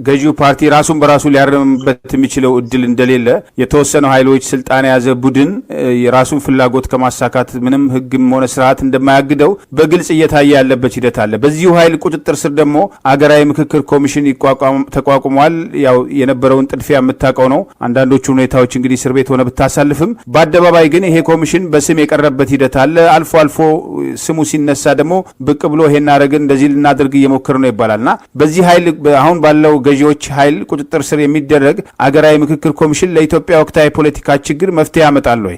ገዢው ፓርቲ ራሱን በራሱ ሊያርምበት የሚችለው እድል እንደሌለ የተወሰኑ ኃይሎች ስልጣን የያዘ ቡድን የራሱን ፍላጎት ከማሳካት ምንም ህግም ሆነ ስርዓት እንደማያግደው በግልጽ እየታየ ያለበት ሂደት አለ። በዚሁ ኃይል ቁጥጥር ስር ደግሞ አገራዊ ምክክር ኮሚሽን ተቋቁሟል። ያው የነበረውን ጥድፊያ የምታውቀው ነው። አንዳንዶቹ ሁኔታዎች እንግዲህ እስር ቤት ሆነ ብታሳልፍም በአደባባይ ግን ይሄ ኮሚሽን በስም የቀረበበት ሂደት አለ። አልፎ አልፎ ስሙ ሲነሳ ደግሞ ብቅ ብሎ ይሄን አረግን እንደዚህ ልናደርግ እየሞከረ ነው ይባላልና በዚህ ኃይል አሁን ባለው ገዢዎች ኃይል ቁጥጥር ስር የሚደረግ አገራዊ ምክክር ኮሚሽን ለኢትዮጵያ ወቅታዊ ፖለቲካ ችግር መፍትሄ ያመጣል ወይ?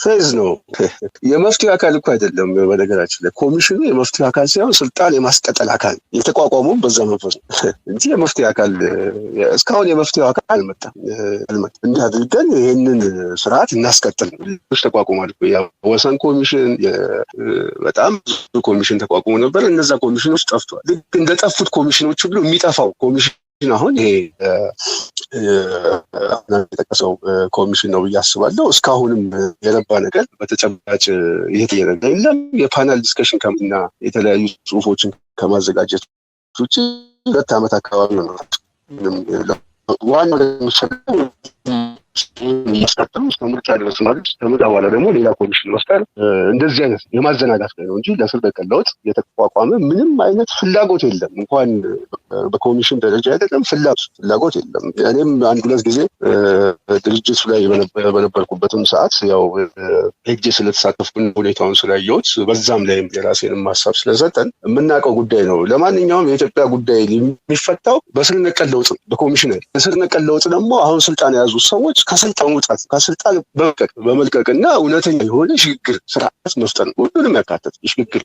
ፌዝ ነው። የመፍትሄ አካል እኮ አይደለም። በነገራችን ላይ ኮሚሽኑ የመፍትሄ አካል ሳይሆን ስልጣን የማስቀጠል አካል የተቋቋመው በዛ መንፈስ ነው እንጂ የመፍትሄ አካል እስካሁን የመፍትሄ አካል አልመጣም። እንዲህ አድርገን ይህንን ስርዓት እናስቀጥል ተቋቁሟል። ወሰን ኮሚሽን በጣም ብዙ ኮሚሽን ተቋቁሞ ነበር። እነዛ ኮሚሽኖች ጠፍቷል። ልክ እንደጠፉት ኮሚሽኖች ሁሉ የሚጠፋው ኮሚሽን አሁን ይሄ የተጠቀሰው ኮሚሽን ነው ብዬ አስባለሁ። እስካሁንም የረባ ነገር በተጨባጭ እየተደረገ የለም። የፓናል ዲስከሽን እና የተለያዩ ጽሁፎችን ከማዘጋጀት ውጭ 2 ዓመት አካባቢ ነው። ዋናው የሚያስቀጥሉ ምርጫ ድረስ ማለት ከምርጫ በኋላ ደግሞ ሌላ ኮሚሽን መፍጠር እንደዚህ አይነት የማዘናጋት ነው እንጂ ለስር በቀል ለውጥ የተቋቋመ ምንም አይነት ፍላጎት የለም። እንኳን በኮሚሽን ደረጃ አይደለም ፍላጎት የለም። እኔም 1-2 ጊዜ ድርጅቱ ላይ በነበርኩበትም ሰዓት ያው ሄጄ ስለተሳተፍኩኝ ሁኔታውን ስላየሁት በዛም ላይም የራሴንም ሀሳብ ስለሰጠን የምናውቀው ጉዳይ ነው። ለማንኛውም የኢትዮጵያ ጉዳይ የሚፈታው በስር ነቀል ለውጥ በኮሚሽን አይደል። በስር ነቀል ለውጥ ደግሞ አሁን ስልጣን የያዙ ሰዎች ከስልጣን መውጣት ከስልጣን በመልቀቅና እውነተኛ የሆነ ሽግግር ስርዓት መፍጠር ሁሉንም ያካተተ ሽግግር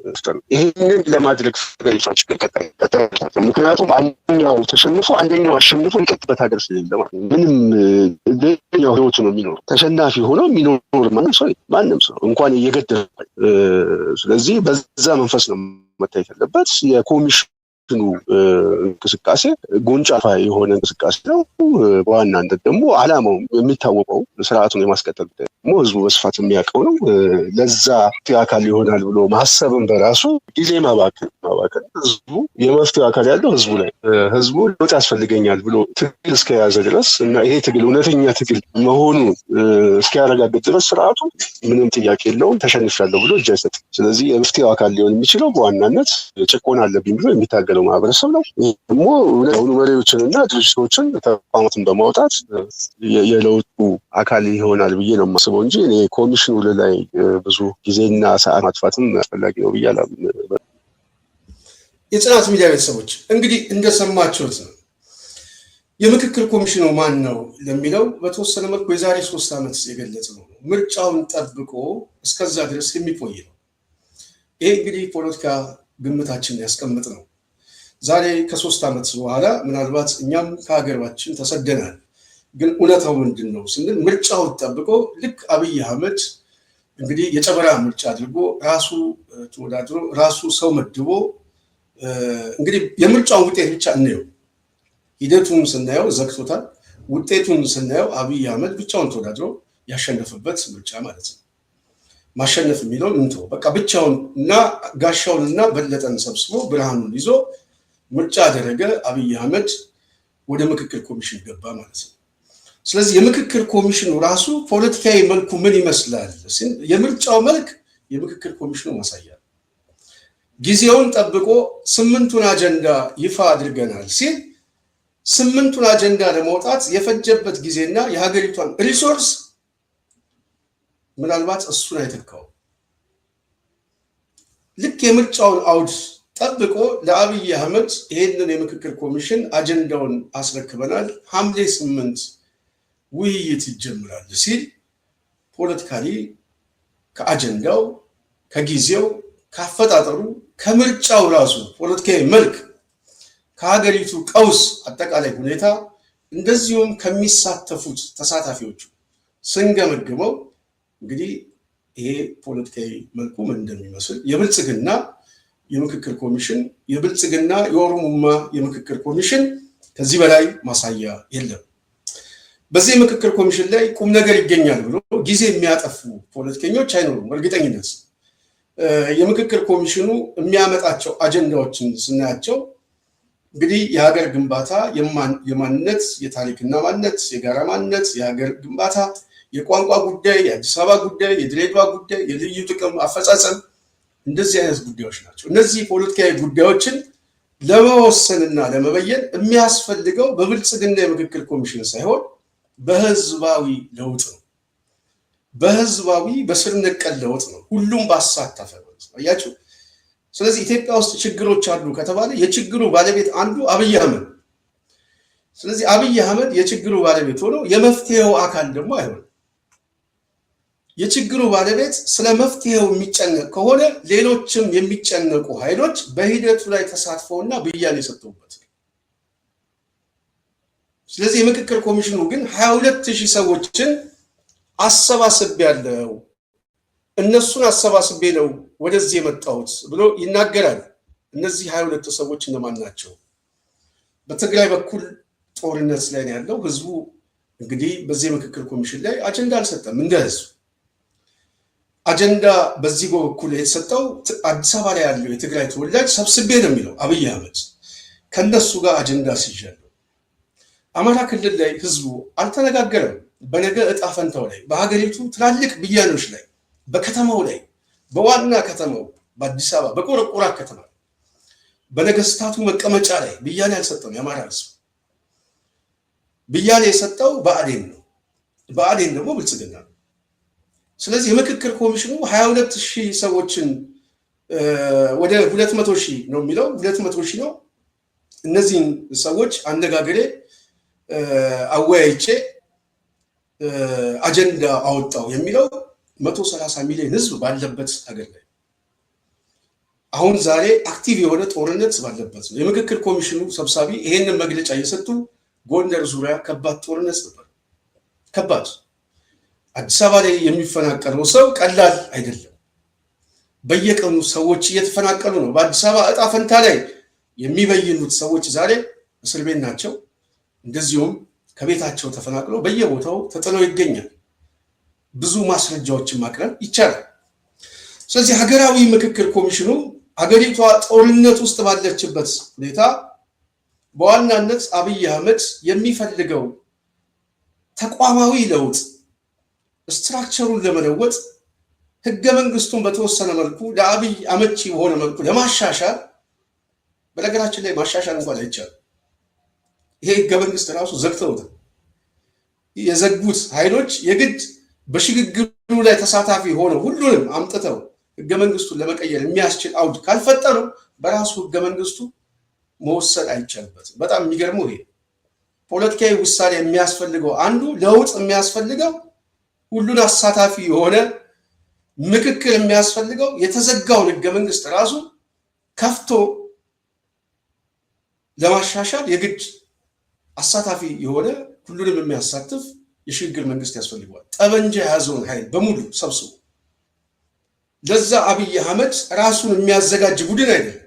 መፍጠር። ይሄንን ለማድረግ ፈገሪቷን ችግር ምክንያቱም አንደኛው ተሸንፎ አንደኛው አሸንፎ ይቀጥበት ሀገር ስለሌለ ምንም ሌላኛው ህይወቱ ነው የሚኖሩ ተሸናፊ ሆኖ የሚኖር ማንም ሰው እንኳን እየገደለ። ስለዚህ በዛ መንፈስ ነው መታየት ያለበት። የኮሚሽኑ እንቅስቃሴ ጎንጫፋ የሆነ እንቅስቃሴ ነው። በዋናነት ደግሞ ዓላማው የሚታወቀው ስርዓቱን የማስቀጠል ደግሞ ህዝቡ በስፋት የሚያውቀው ነው። ለዛ አካል ይሆናል ብሎ ማሰብን በራሱ ጊዜ ማባከን ህዝቡ የመፍትሄ አካል ያለው ህዝቡ ላይ ህዝቡ ለውጥ ያስፈልገኛል ብሎ ትግል እስከያዘ ድረስ እና ይሄ ትግል እውነተኛ ትግል መሆኑ እስኪያረጋግጥ ድረስ ስርዓቱ ምንም ጥያቄ የለውም ተሸንፊያለሁ ብሎ እጅ አይሰጥም። ስለዚህ የመፍትሄው አካል ሊሆን የሚችለው በዋናነት ጭቆና አለብኝ ብሎ የሚታገለው ማህበረሰብ ነው። ደግሞ የሆኑ መሪዎችንና ድርጅቶችን ተቋማትን በማውጣት የለውጡ አካል ይሆናል ብዬ ነው የማስበው እንጂ እኔ ኮሚሽኑ ላይ ብዙ ጊዜና ሰዓት ማጥፋትም አስፈላጊ ነው ብዬ አላምንም። የጽናት ሚዲያ ቤተሰቦች እንግዲህ እንደሰማችሁት ነው። የምክክር ኮሚሽኑ ማን ነው ለሚለው በተወሰነ መልኩ የዛሬ 3 ዓመት የገለጸው ነው። ምርጫውን ጠብቆ እስከዛ ድረስ የሚቆይ ነው። ይሄ እንግዲህ ፖለቲካ ግምታችንን ያስቀምጥ ነው። ዛሬ ከ3 ዓመት በኋላ ምናልባት እኛም ከሀገራችን ተሰደናል። ግን እውነታው ምንድን ነው ስንል ምርጫውን ጠብቆ ልክ አብይ አህመድ እንግዲህ የጨበራ ምርጫ አድርጎ ራሱ ተወዳድሮ ራሱ ሰው መድቦ እንግዲህ የምርጫውን ውጤት ብቻ እንየው። ሂደቱን ስናየው ዘግቶታል። ውጤቱን ስናየው አብይ አህመድ ብቻውን ተወዳድሮ ያሸነፈበት ምርጫ ማለት ነው። ማሸነፍ የሚለውን እንተው በቃ ብቻውን እና ጋሻውንና በለጠን ሰብስቦ ብርሃኑን ይዞ ምርጫ አደረገ። አብይ አህመድ ወደ ምክክር ኮሚሽን ገባ ማለት ነው። ስለዚህ የምክክር ኮሚሽኑ ራሱ ፖለቲካዊ መልኩ ምን ይመስላል? የምርጫው መልክ የምክክር ኮሚሽኑ ማሳያ ጊዜውን ጠብቆ 8ቱን አጀንዳ ይፋ አድርገናል ሲል 8ቱን አጀንዳ ለመውጣት የፈጀበት ጊዜና የሀገሪቷን ሪሶርስ ምናልባት እሱን አይተካው። ልክ የምርጫውን አውድ ጠብቆ ለአብይ አህመድ ይሄንን የምክክር ኮሚሽን አጀንዳውን አስረክበናል፣ ሐምሌ 8 ውይይት ይጀምራል ሲል ፖለቲካሊ ከአጀንዳው ከጊዜው ካፈጣጠሩ ከምርጫው ራሱ ፖለቲካዊ መልክ ከሀገሪቱ ቀውስ አጠቃላይ ሁኔታ እንደዚሁም ከሚሳተፉት ተሳታፊዎቹ ስንገመግመው እንግዲህ ይሄ ፖለቲካዊ መልኩ ምን እንደሚመስል የብልጽግና የምክክር ኮሚሽን የብልጽግና የኦሮሞማ የምክክር ኮሚሽን ከዚህ በላይ ማሳያ የለም። በዚህ ምክክር ኮሚሽን ላይ ቁም ነገር ይገኛል ብሎ ጊዜ የሚያጠፉ ፖለቲከኞች አይኖሩም እርግጠኝነት። የምክክር ኮሚሽኑ የሚያመጣቸው አጀንዳዎችን ስናያቸው እንግዲህ የሀገር ግንባታ የማንነት የታሪክና ማንነት የጋራ ማንነት የሀገር ግንባታ የቋንቋ ጉዳይ የአዲስ አበባ ጉዳይ የድሬዳዋ ጉዳይ የልዩ ጥቅም አፈጻጸም እንደዚህ አይነት ጉዳዮች ናቸው። እነዚህ ፖለቲካዊ ጉዳዮችን ለመወሰንና ለመበየን የሚያስፈልገው በብልጽግና የምክክር ኮሚሽን ሳይሆን በህዝባዊ ለውጥ ነው። በህዝባዊ በስር ነቀል ለውጥ ነው። ሁሉም ባሳተፈ ነው። አያችሁ። ስለዚህ ኢትዮጵያ ውስጥ ችግሮች አሉ ከተባለ የችግሩ ባለቤት አንዱ አብይ አህመድ። ስለዚህ አብይ አህመድ የችግሩ ባለቤት ሆኖ የመፍትሄው አካል ደግሞ አይሆንም። የችግሩ ባለቤት ስለ መፍትሄው የሚጨነቅ ከሆነ ሌሎችም የሚጨነቁ ኃይሎች በሂደቱ ላይ ተሳትፈውና ብያኔ የሰጡበት። ስለዚህ የምክክር ኮሚሽኑ ግን 22,000 ሰዎችን አሰባስቤያለሁ፣ እነሱን አሰባስቤ ነው ወደዚህ የመጣሁት ብሎ ይናገራል። እነዚህ 22 ሰዎች እነማን ናቸው? በትግራይ በኩል ጦርነት ላይ ነው ያለው ህዝቡ። እንግዲህ በዚህ የምክክር ኮሚሽን ላይ አጀንዳ አልሰጠም። እንደ ህዝብ አጀንዳ በዚህ በኩል የተሰጠው አዲስ አበባ ላይ ያለው የትግራይ ተወላጅ ሰብስቤ ነው የሚለው አብይ አህመድ። ከነሱ ጋር አጀንዳ ሲይዣለሁ። አማራ ክልል ላይ ህዝቡ አልተነጋገረም። በነገ እጣ ፈንታው ላይ በሀገሪቱ ትላልቅ ብያኔዎች ላይ በከተማው ላይ በዋና ከተማው በአዲስ አበባ በቆረቆራ ከተማ በነገስታቱ መቀመጫ ላይ ብያኔ አልሰጠም። የአማራ ህዝብ ብያኔ የሰጠው ብአዴን ነው። ብአዴን ደግሞ ብልጽግና ነው። ስለዚህ የምክክር ኮሚሽኑ 22,000 ሰዎችን ወደ 200,000 ነው የሚለው 200,000 ነው። እነዚህን ሰዎች አነጋግሬ አወያይቼ አጀንዳ አወጣው የሚለው 130 ሚሊዮን ህዝብ ባለበት ሀገር ላይ አሁን ዛሬ አክቲቭ የሆነ ጦርነት ባለበት ነው። የምክክር ኮሚሽኑ ሰብሳቢ ይሄንን መግለጫ እየሰጡ ጎንደር ዙሪያ ከባድ ጦርነት ነበር። ከባድ አዲስ አበባ ላይ የሚፈናቀለው ሰው ቀላል አይደለም። በየቀኑ ሰዎች እየተፈናቀሉ ነው። በአዲስ አበባ እጣ ፈንታ ላይ የሚበይኑት ሰዎች ዛሬ እስር ቤት ናቸው። እንደዚሁም ከቤታቸው ተፈናቅለው በየቦታው ተጥለው ይገኛል። ብዙ ማስረጃዎችን ማቅረብ ይቻላል። ስለዚህ ሀገራዊ ምክክር ኮሚሽኑ ሀገሪቷ ጦርነት ውስጥ ባለችበት ሁኔታ በዋናነት አብይ አህመድ የሚፈልገው ተቋማዊ ለውጥ ስትራክቸሩን ለመለወጥ ህገ መንግስቱን በተወሰነ መልኩ ለአብይ አመቺ በሆነ መልኩ ለማሻሻል፣ በነገራችን ላይ ማሻሻል እንኳን አይቻልም። ይሄ ህገ መንግስት ራሱ ዘግተውታል። የዘጉት ኃይሎች የግድ በሽግግሩ ላይ ተሳታፊ ሆነው ሁሉንም አምጥተው ህገ መንግስቱን ለመቀየር የሚያስችል አውድ ካልፈጠሩ በራሱ ህገ መንግስቱ መወሰን አይቻልበትም። በጣም የሚገርመው ይሄ ፖለቲካዊ ውሳኔ የሚያስፈልገው አንዱ ለውጥ የሚያስፈልገው ሁሉን አሳታፊ የሆነ ምክክር የሚያስፈልገው የተዘጋውን ህገ መንግስት ራሱ ከፍቶ ለማሻሻል የግድ አሳታፊ የሆነ ሁሉንም የሚያሳትፍ የሽግግር መንግስት ያስፈልገዋል። ጠበንጃ የያዘውን ኃይል በሙሉ ሰብስቦ ለዛ አብይ አህመድ ራሱን የሚያዘጋጅ ቡድን አይደለም።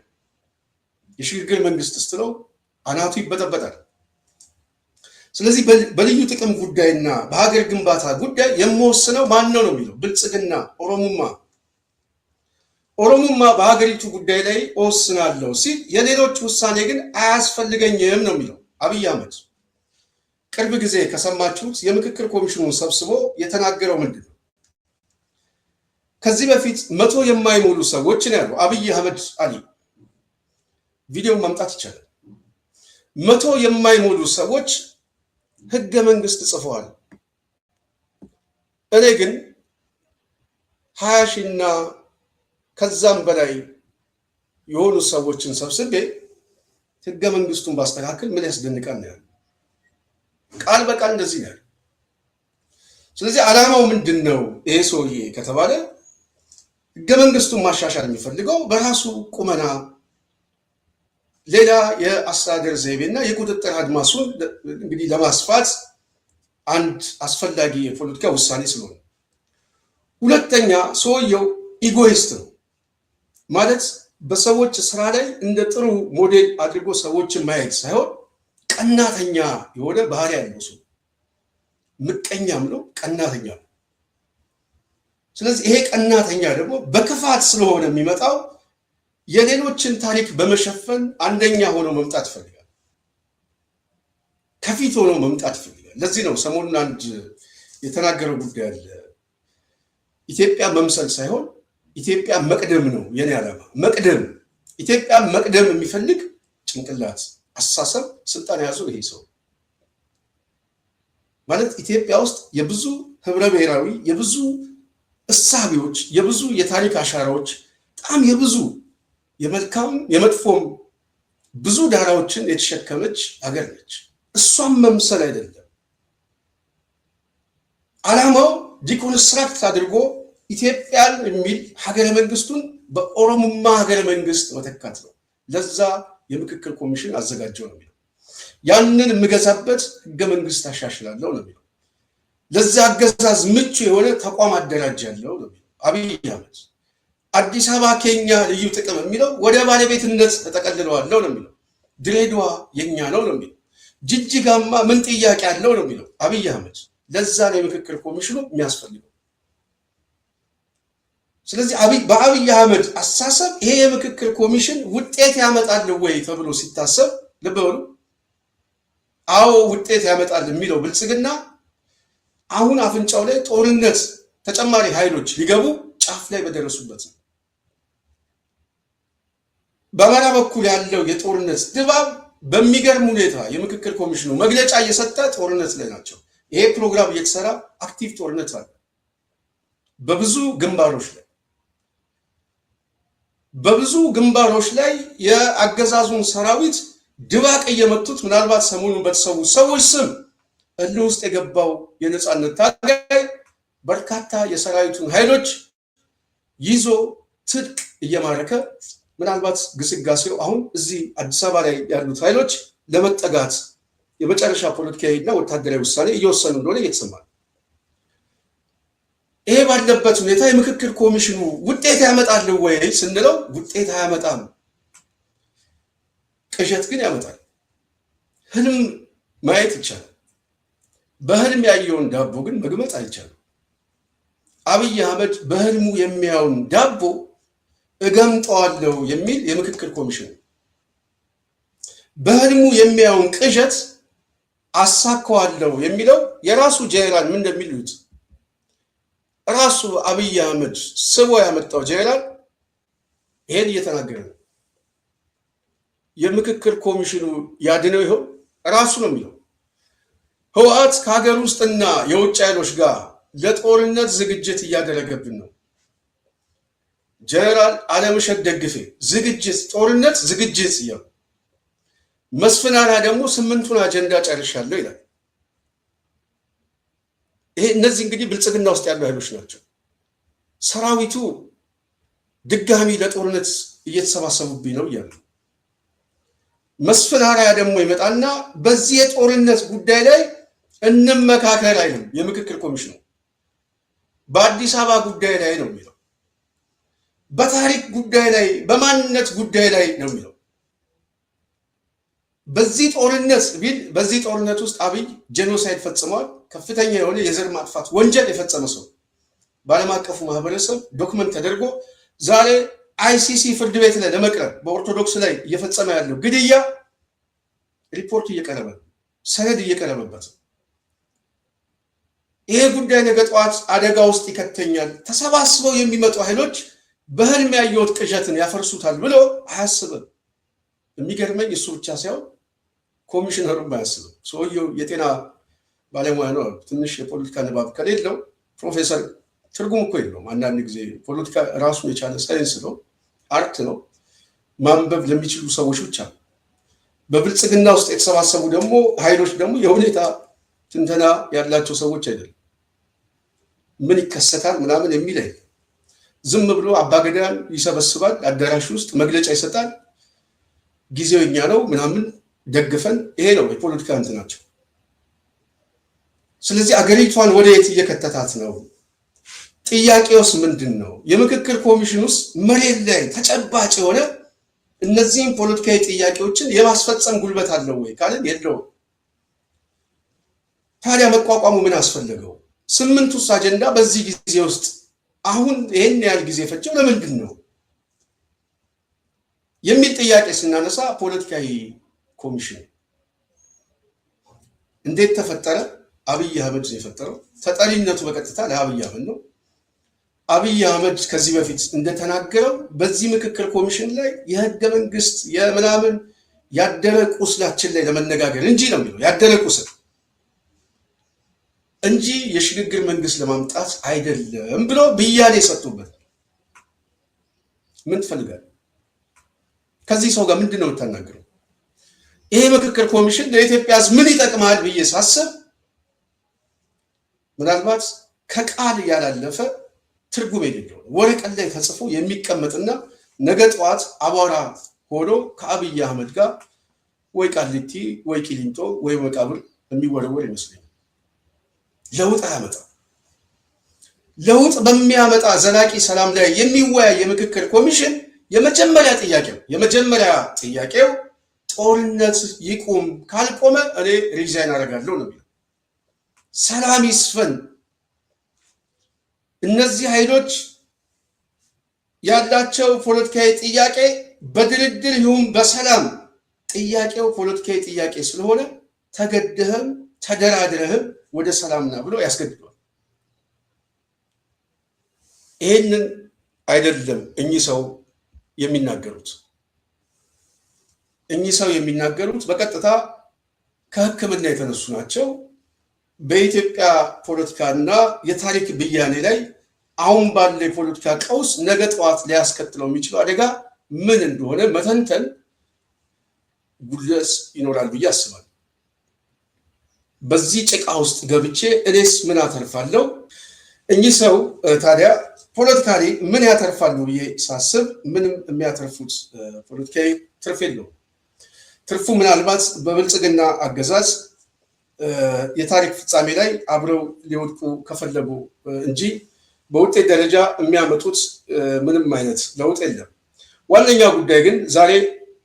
የሽግግር መንግስት ስትለው አናቱ ይበጠበጣል። ስለዚህ በልዩ ጥቅም ጉዳይና በሀገር ግንባታ ጉዳይ የሚወስነው ማን ነው የሚለው ብልጽግና፣ ኦሮሙማ በሀገሪቱ ጉዳይ ላይ እወስናለሁ ሲል የሌሎች ውሳኔ ግን አያስፈልገኝም ነው የሚለው አብይ አህመድ። ቅርብ ጊዜ ከሰማችሁት የምክክር ኮሚሽኑን ሰብስቦ የተናገረው ምንድን ነው? ከዚህ በፊት 100 የማይሞሉ ሰዎች ነው ያለው አብይ አህመድ አሊ። ቪዲዮ ማምጣት ይቻላል። 100 የማይሞሉ ሰዎች ህገ መንግስት ጽፈዋል። እኔ ግን 20,000 እና ከዛም በላይ የሆኑ ሰዎችን ሰብስቤ ህገ መንግስቱን ባስተካከል ምን ያስደንቃል ነው ያለው። ቃል በቃል እንደዚህ ነው። ስለዚህ ዓላማው ምንድን ነው ይሄ ሰውዬ ከተባለ ህገ መንግስቱን ማሻሻል የሚፈልገው በራሱ ቁመና ሌላ የአስተዳደር ዘይቤና የቁጥጥር አድማሱን እንግዲህ ለማስፋት አንድ አስፈላጊ የፖለቲካ ውሳኔ ስለሆነ፣ ሁለተኛ ሰውየው ኢጎይስት ነው ማለት በሰዎች ስራ ላይ እንደ ጥሩ ሞዴል አድርጎ ሰዎችን ማየት ሳይሆን ቀናተኛ የሆነ ባህሪ ያለው ሰው፣ ምቀኛም ነው፣ ቀናተኛ ነው። ስለዚህ ይሄ ቀናተኛ ደግሞ በክፋት ስለሆነ የሚመጣው የሌሎችን ታሪክ በመሸፈን አንደኛ ሆኖ መምጣት ይፈልጋል። ከፊት ሆኖ መምጣት ይፈልጋል። ለዚህ ነው ሰሞኑን አንድ የተናገረው ጉዳይ አለ። ኢትዮጵያ መምሰል ሳይሆን ኢትዮጵያ መቅደም ነው የኔ ዓላማ። መቅደም ኢትዮጵያ መቅደም የሚፈልግ ጭንቅላት፣ አስተሳሰብ፣ ስልጣን የያዘው ይሄ ሰው ማለት ኢትዮጵያ ውስጥ የብዙ ህብረ ብሔራዊ የብዙ እሳቤዎች የብዙ የታሪክ አሻራዎች በጣም የብዙ የመልካም የመጥፎም ብዙ ዳራዎችን የተሸከመች ሀገር ነች። እሷም መምሰል አይደለም ዓላማው ዲኮንስትራክት አድርጎ ኢትዮጵያን የሚል ሀገረ መንግስቱን በኦሮሞማ ሀገረ መንግስት መተካት ነው። ለዛ የምክክር ኮሚሽን አዘጋጀው ነው የሚለው። ያንን የምገዛበት ህገ መንግስት አሻሽላለሁ ነው የሚለው። ለዛ አገዛዝ ምቹ የሆነ ተቋም አደራጃለሁ ነው የሚለው አብይ አህመድ። አዲስ አበባ ከኛ ልዩ ጥቅም የሚለው ወደ ባለቤትነት ተጠቀልለዋለሁ ነው የሚለው። ድሬዳዋ የኛ ነው ነው የሚለው። ጅጅጋማ ምን ጥያቄ አለው ነው የሚለው አብይ አህመድ። ለዛ ነው የምክክር ኮሚሽኑ የሚያስፈልገው። ስለዚህ በአብይ አህመድ አስተሳሰብ ይሄ የምክክር ኮሚሽን ውጤት ያመጣል ወይ ተብሎ ሲታሰብ ልብ በሉ። አዎ ውጤት ያመጣል የሚለው ብልጽግና አሁን አፍንጫው ላይ ጦርነት ተጨማሪ ኃይሎች ሊገቡ ጫፍ ላይ በደረሱበት ነው። በአማራ በኩል ያለው የጦርነት ድባብ በሚገርም ሁኔታ የምክክር ኮሚሽኑ መግለጫ እየሰጠ ጦርነት ላይ ናቸው። ይሄ ፕሮግራም እየተሰራ አክቲቭ ጦርነት አለ በብዙ ግንባሮች ላይ የአገዛዙን ሰራዊት ድባቅ እየመቱት ምናልባት ሰሞኑን በተሰዉ ሰዎች ስም እልህ ውስጥ የገባው የነፃነት ታጋይ በርካታ የሰራዊቱን ኃይሎች ይዞ ትጥቅ እየማረከ ምናልባት ግስጋሴው አሁን እዚህ አዲስ አበባ ላይ ያሉት ኃይሎች ለመጠጋት የመጨረሻ ፖለቲካዊና ወታደራዊ ውሳኔ እየወሰኑ እንደሆነ እየተሰማ ነው። ይሄ ባለበት ሁኔታ የምክክር ኮሚሽኑ ውጤት ያመጣል ወይ ስንለው ውጤት አያመጣም። ቅዠት ግን ያመጣል። ህልም ማየት ይቻላል። በህልም ያየውን ዳቦ ግን መግመጥ አይቻልም። አብይ አህመድ በህልሙ የሚያውን ዳቦ እገምጠዋለሁ የሚል የምክክር ኮሚሽን፣ በህልሙ የሚያውን ቅዠት አሳካዋለሁ የሚለው የራሱ ጀነራል ምን እንደሚሉት ራሱ አብይ አህመድ ስቦ ያመጣው ጀነራል ይሄን እየተናገረ ነው። የምክክር ኮሚሽኑ ያድነው ይኸው ራሱ ነው የሚለው። ህወሓት ከሀገር ውስጥና የውጭ ኃይሎች ጋር ለጦርነት ዝግጅት እያደረገብን ነው። ጀነራል አለምሸት ደግፌ ዝግጅት ጦርነት ዝግጅት እያሉ መስፍን አርአያ ደግሞ 8ቱን አጀንዳ ጨርሻለሁ ይላል። ይሄ እነዚህ እንግዲህ ብልጽግና ውስጥ ያሉ ኃይሎች ናቸው። ሰራዊቱ ድጋሚ ለጦርነት እየተሰባሰቡብኝ ነው እያሉ መስፍን አርአያ ደግሞ ይመጣና በዚህ የጦርነት ጉዳይ ላይ እንመካከር አይልም። የምክክር ኮሚሽኑ በአዲስ አበባ ጉዳይ ላይ ነው የሚለው፣ በታሪክ ጉዳይ ላይ በማንነት ጉዳይ ላይ ነው የሚለው። በዚህ ጦርነት ውስጥ አብይ ጄኖሳይድ ፈጽመዋል። ከፍተኛ የሆነ የዘር ማጥፋት ወንጀል የፈጸመ ሰው በዓለም አቀፉ ማህበረሰብ ዶክመንት ተደርጎ ዛሬ አይሲሲ ፍርድ ቤት ላይ ለመቅረብ በኦርቶዶክስ ላይ እየፈጸመ ያለው ግድያ ሪፖርት እየቀረበ ሰነድ እየቀረበበት ይሄ ጉዳይ ነገ ጠዋት አደጋ ውስጥ ይከተኛል፣ ተሰባስበው የሚመጡ ኃይሎች በህልም ያየሁት ቅዠትን ያፈርሱታል ብሎ አያስብም። የሚገርመኝ እሱ ብቻ ሳይሆን ኮሚሽነሩም አያስብም። ሰውየው የጤና ባለሙያ ነው። ትንሽ የፖለቲካ ንባብ ከሌለው ፕሮፌሰር ትርጉም እኮ የለውም። አንዳንድ ጊዜ ፖለቲካ ራሱን የቻለ ሳይንስ ነው፣ አርት ነው። ማንበብ ለሚችሉ ሰዎች ብቻ ነው። በብልጽግና ውስጥ የተሰባሰቡ ደግሞ ኃይሎች ደግሞ የሁኔታ ትንተና ያላቸው ሰዎች አይደለም። ምን ይከሰታል ምናምን የሚል አይደለም። ዝም ብሎ አባገዳን ይሰበስባል፣ አዳራሽ ውስጥ መግለጫ ይሰጣል፣ ጊዜው የኛ ነው ምናምን ደግፈን። ይሄ ነው የፖለቲካ እንትናቸው። ስለዚህ አገሪቷን ወደ የት እየከተታት ነው? ጥያቄውስ ምንድን ነው? የምክክር ኮሚሽን ውስጥ መሬት ላይ ተጨባጭ የሆነ እነዚህም ፖለቲካዊ ጥያቄዎችን የማስፈጸም ጉልበት አለው ወይ ካልን የለውም። ታዲያ መቋቋሙ ምን አስፈለገው? 8ቱስ አጀንዳ በዚህ ጊዜ ውስጥ አሁን ይሄን ያህል ጊዜ ፈጀው ለምንድን ነው የሚል ጥያቄ ስናነሳ ፖለቲካዊ ኮሚሽን እንዴት ተፈጠረ? አብይ አህመድ ነው የፈጠረው። ተጠሪነቱ በቀጥታ ለአብይ አህመድ ነው። አብይ አህመድ ከዚህ በፊት እንደተናገረው በዚህ ምክክር ኮሚሽን ላይ የህገ መንግስት የምናምን ያደረ ቁስላችን ላይ ለመነጋገር እንጂ ነው የሚለው ያደረ ቁስል እንጂ የሽግግር መንግስት ለማምጣት አይደለም ብሎ ብያኔ ሰጥቶበታል። ምን ትፈልጋለህ? ከዚህ ሰው ጋር ምንድን ነው የምታናገረው? ይሄ ምክክር ኮሚሽን ለኢትዮጵያ ሕዝብ ምን ይጠቅማል ብዬ ሳስብ ምናልባት ከቃል ያላለፈ ትርጉም የሌለው ወረቀት ላይ ተጽፎ የሚቀመጥና ነገ ጠዋት አቧራ ሆኖ ከአብይ አህመድ ጋር ወይ ቃሊቲ ወይ ቂሊንጦ ወይ መቃብር የሚወረወር ይመስለኛል። ለውጥ አያመጣም። ለውጥ በሚያመጣ ዘላቂ ሰላም ላይ የሚወያይ የምክክር ኮሚሽን የመጀመሪያ ጥያቄው ጦርነት ይቁም፣ ካልቆመ እኔ ሪዛይን አደርጋለሁ ነው የሚለው። ሰላም ይስፈን። እነዚህ ኃይሎች ያላቸው ፖለቲካዊ ጥያቄ በድርድር ይሁን በሰላም ጥያቄው ፖለቲካዊ ጥያቄ ስለሆነ ተገደህም ተደራድረህም ወደ ሰላምና ብሎ ያስገድዷል። ይህንን አይደለም እኚህ ሰው የሚናገሩት። እኚህ ሰው የሚናገሩት በቀጥታ ከሕክምና የተነሱ ናቸው። በኢትዮጵያ ፖለቲካና የታሪክ ብያኔ ላይ አሁን ባለ የፖለቲካ ቀውስ ነገ ጠዋት ሊያስከትለው የሚችለው አደጋ ምን እንደሆነ መተንተን ጉድለት ይኖራል ብዬ አስባለሁ። በዚህ ጭቃ ውስጥ ገብቼ እኔስ ምን አተርፋለሁ? እኚህ ሰው ታዲያ ፖለቲካሊ ምን ያተርፋሉ ብዬ ሳስብ ምንም የሚያተርፉት ፖለቲካዊ ትርፍ የለውም። ትርፉ ምናልባት በብልጽግና አገዛዝ የታሪክ ፍጻሜ ላይ አብረው ሊወድቁ ከፈለጉ እንጂ በውጤት ደረጃ የሚያመጡት ምንም አይነት ለውጥ የለም። ዋነኛ ጉዳይ ግን ዛሬ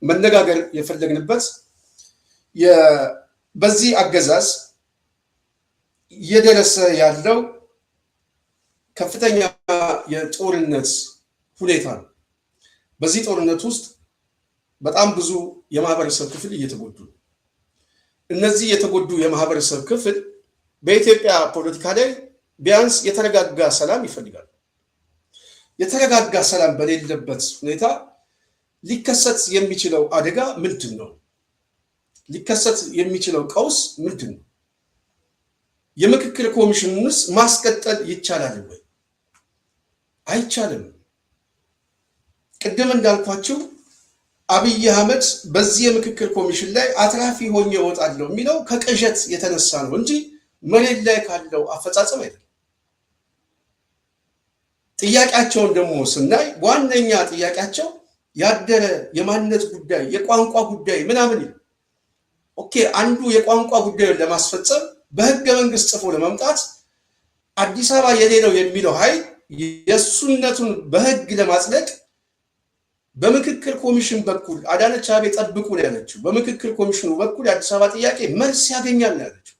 መነጋገር የፈለግንበት በዚህ አገዛዝ እየደረሰ ያለው ከፍተኛ የጦርነት ሁኔታ ነው። በዚህ ጦርነት ውስጥ በጣም ብዙ የማህበረሰብ ክፍል እየተጎዱ ነው። እነዚህ የተጎዱ የማህበረሰብ ክፍል በኢትዮጵያ ፖለቲካ ላይ ቢያንስ የተረጋጋ ሰላም ይፈልጋሉ። የተረጋጋ ሰላም በሌለበት ሁኔታ ሊከሰት የሚችለው አደጋ ምንድን ነው? ሊከሰት የሚችለው ቀውስ ምንድን ነው? የምክክር ኮሚሽኑንስ ማስቀጠል ይቻላል ወይ? አይቻልም። ቅድም እንዳልኳችሁ አብይ አህመድ በዚህ የምክክር ኮሚሽን ላይ አትራፊ ሆኜ እወጣለሁ የሚለው ከቅዠት የተነሳ ነው እንጂ መሬት ላይ ካለው አፈጻጸም አይደለም። ጥያቄያቸውን ደግሞ ስናይ ዋነኛ ጥያቄያቸው ያደረ የማንነት ጉዳይ፣ የቋንቋ ጉዳይ ምናምን ይላል። ኦኬ፣ አንዱ የቋንቋ ጉዳዩን ለማስፈጸም በህገ መንግስት ጽፎ ለመምጣት አዲስ አበባ የኔ ነው የሚለው ኃይል የእሱነቱን በህግ ለማጽደቅ በምክክር ኮሚሽን በኩል አዳነች አቤቤ ጠብቁ ነው ያለችው። በምክክር ኮሚሽኑ በኩል የአዲስ አበባ ጥያቄ መልስ ያገኛል ነው ያለችው።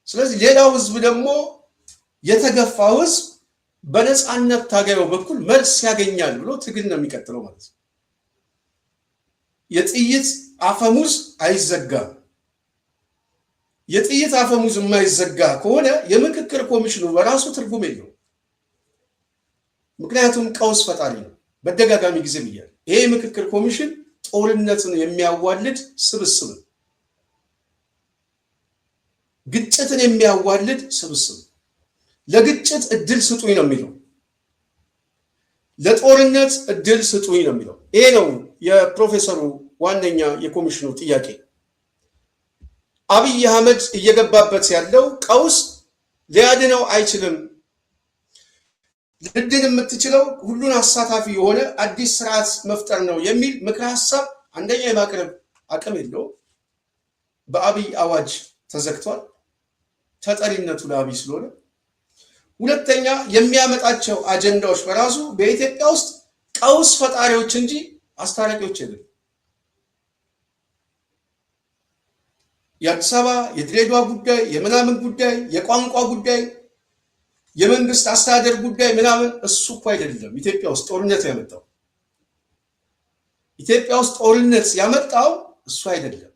ስለዚህ ሌላው ህዝብ ደግሞ የተገፋው ህዝብ በነፃነት ታጋዩ በኩል መልስ ያገኛል ብሎ ትግል ነው የሚቀጥለው ማለት ነው። የጥይት አፈሙዝ አይዘጋም። የጥይት አፈሙዝ የማይዘጋ ከሆነ የምክክር ኮሚሽኑ በራሱ ትርጉም የለውም። ምክንያቱም ቀውስ ፈጣሪ ነው። በደጋጋሚ ጊዜ ብያለሁ። ይሄ የምክክር ኮሚሽን ጦርነትን የሚያዋልድ ስብስብ ነው። ግጭትን የሚያዋልድ ስብስብ። ለግጭት እድል ስጡኝ ነው የሚለው፣ ለጦርነት እድል ስጡኝ ነው የሚለው። ይሄ ነው የፕሮፌሰሩ ዋነኛ የኮሚሽኑ ጥያቄ። አብይ አህመድ እየገባበት ያለው ቀውስ ሊያድነው አይችልም። ልድን የምትችለው ሁሉን አሳታፊ የሆነ አዲስ ስርዓት መፍጠር ነው የሚል ምክረ ሀሳብ አንደኛ የማቅረብ አቅም የለውም። በአብይ አዋጅ ተዘግቷል፣ ተጠሪነቱ ለአብይ ስለሆነ። ሁለተኛ የሚያመጣቸው አጀንዳዎች በራሱ በኢትዮጵያ ውስጥ ቀውስ ፈጣሪዎች እንጂ አስታራቂዎች አይደሉም። የአዲስ አበባ የድሬዳዋ ጉዳይ፣ የምናምን ጉዳይ፣ የቋንቋ ጉዳይ፣ የመንግስት አስተዳደር ጉዳይ ምናምን እሱ እኮ አይደለም ኢትዮጵያ ውስጥ ጦርነት ያመጣው። ኢትዮጵያ ውስጥ ጦርነት ያመጣው እሱ አይደለም።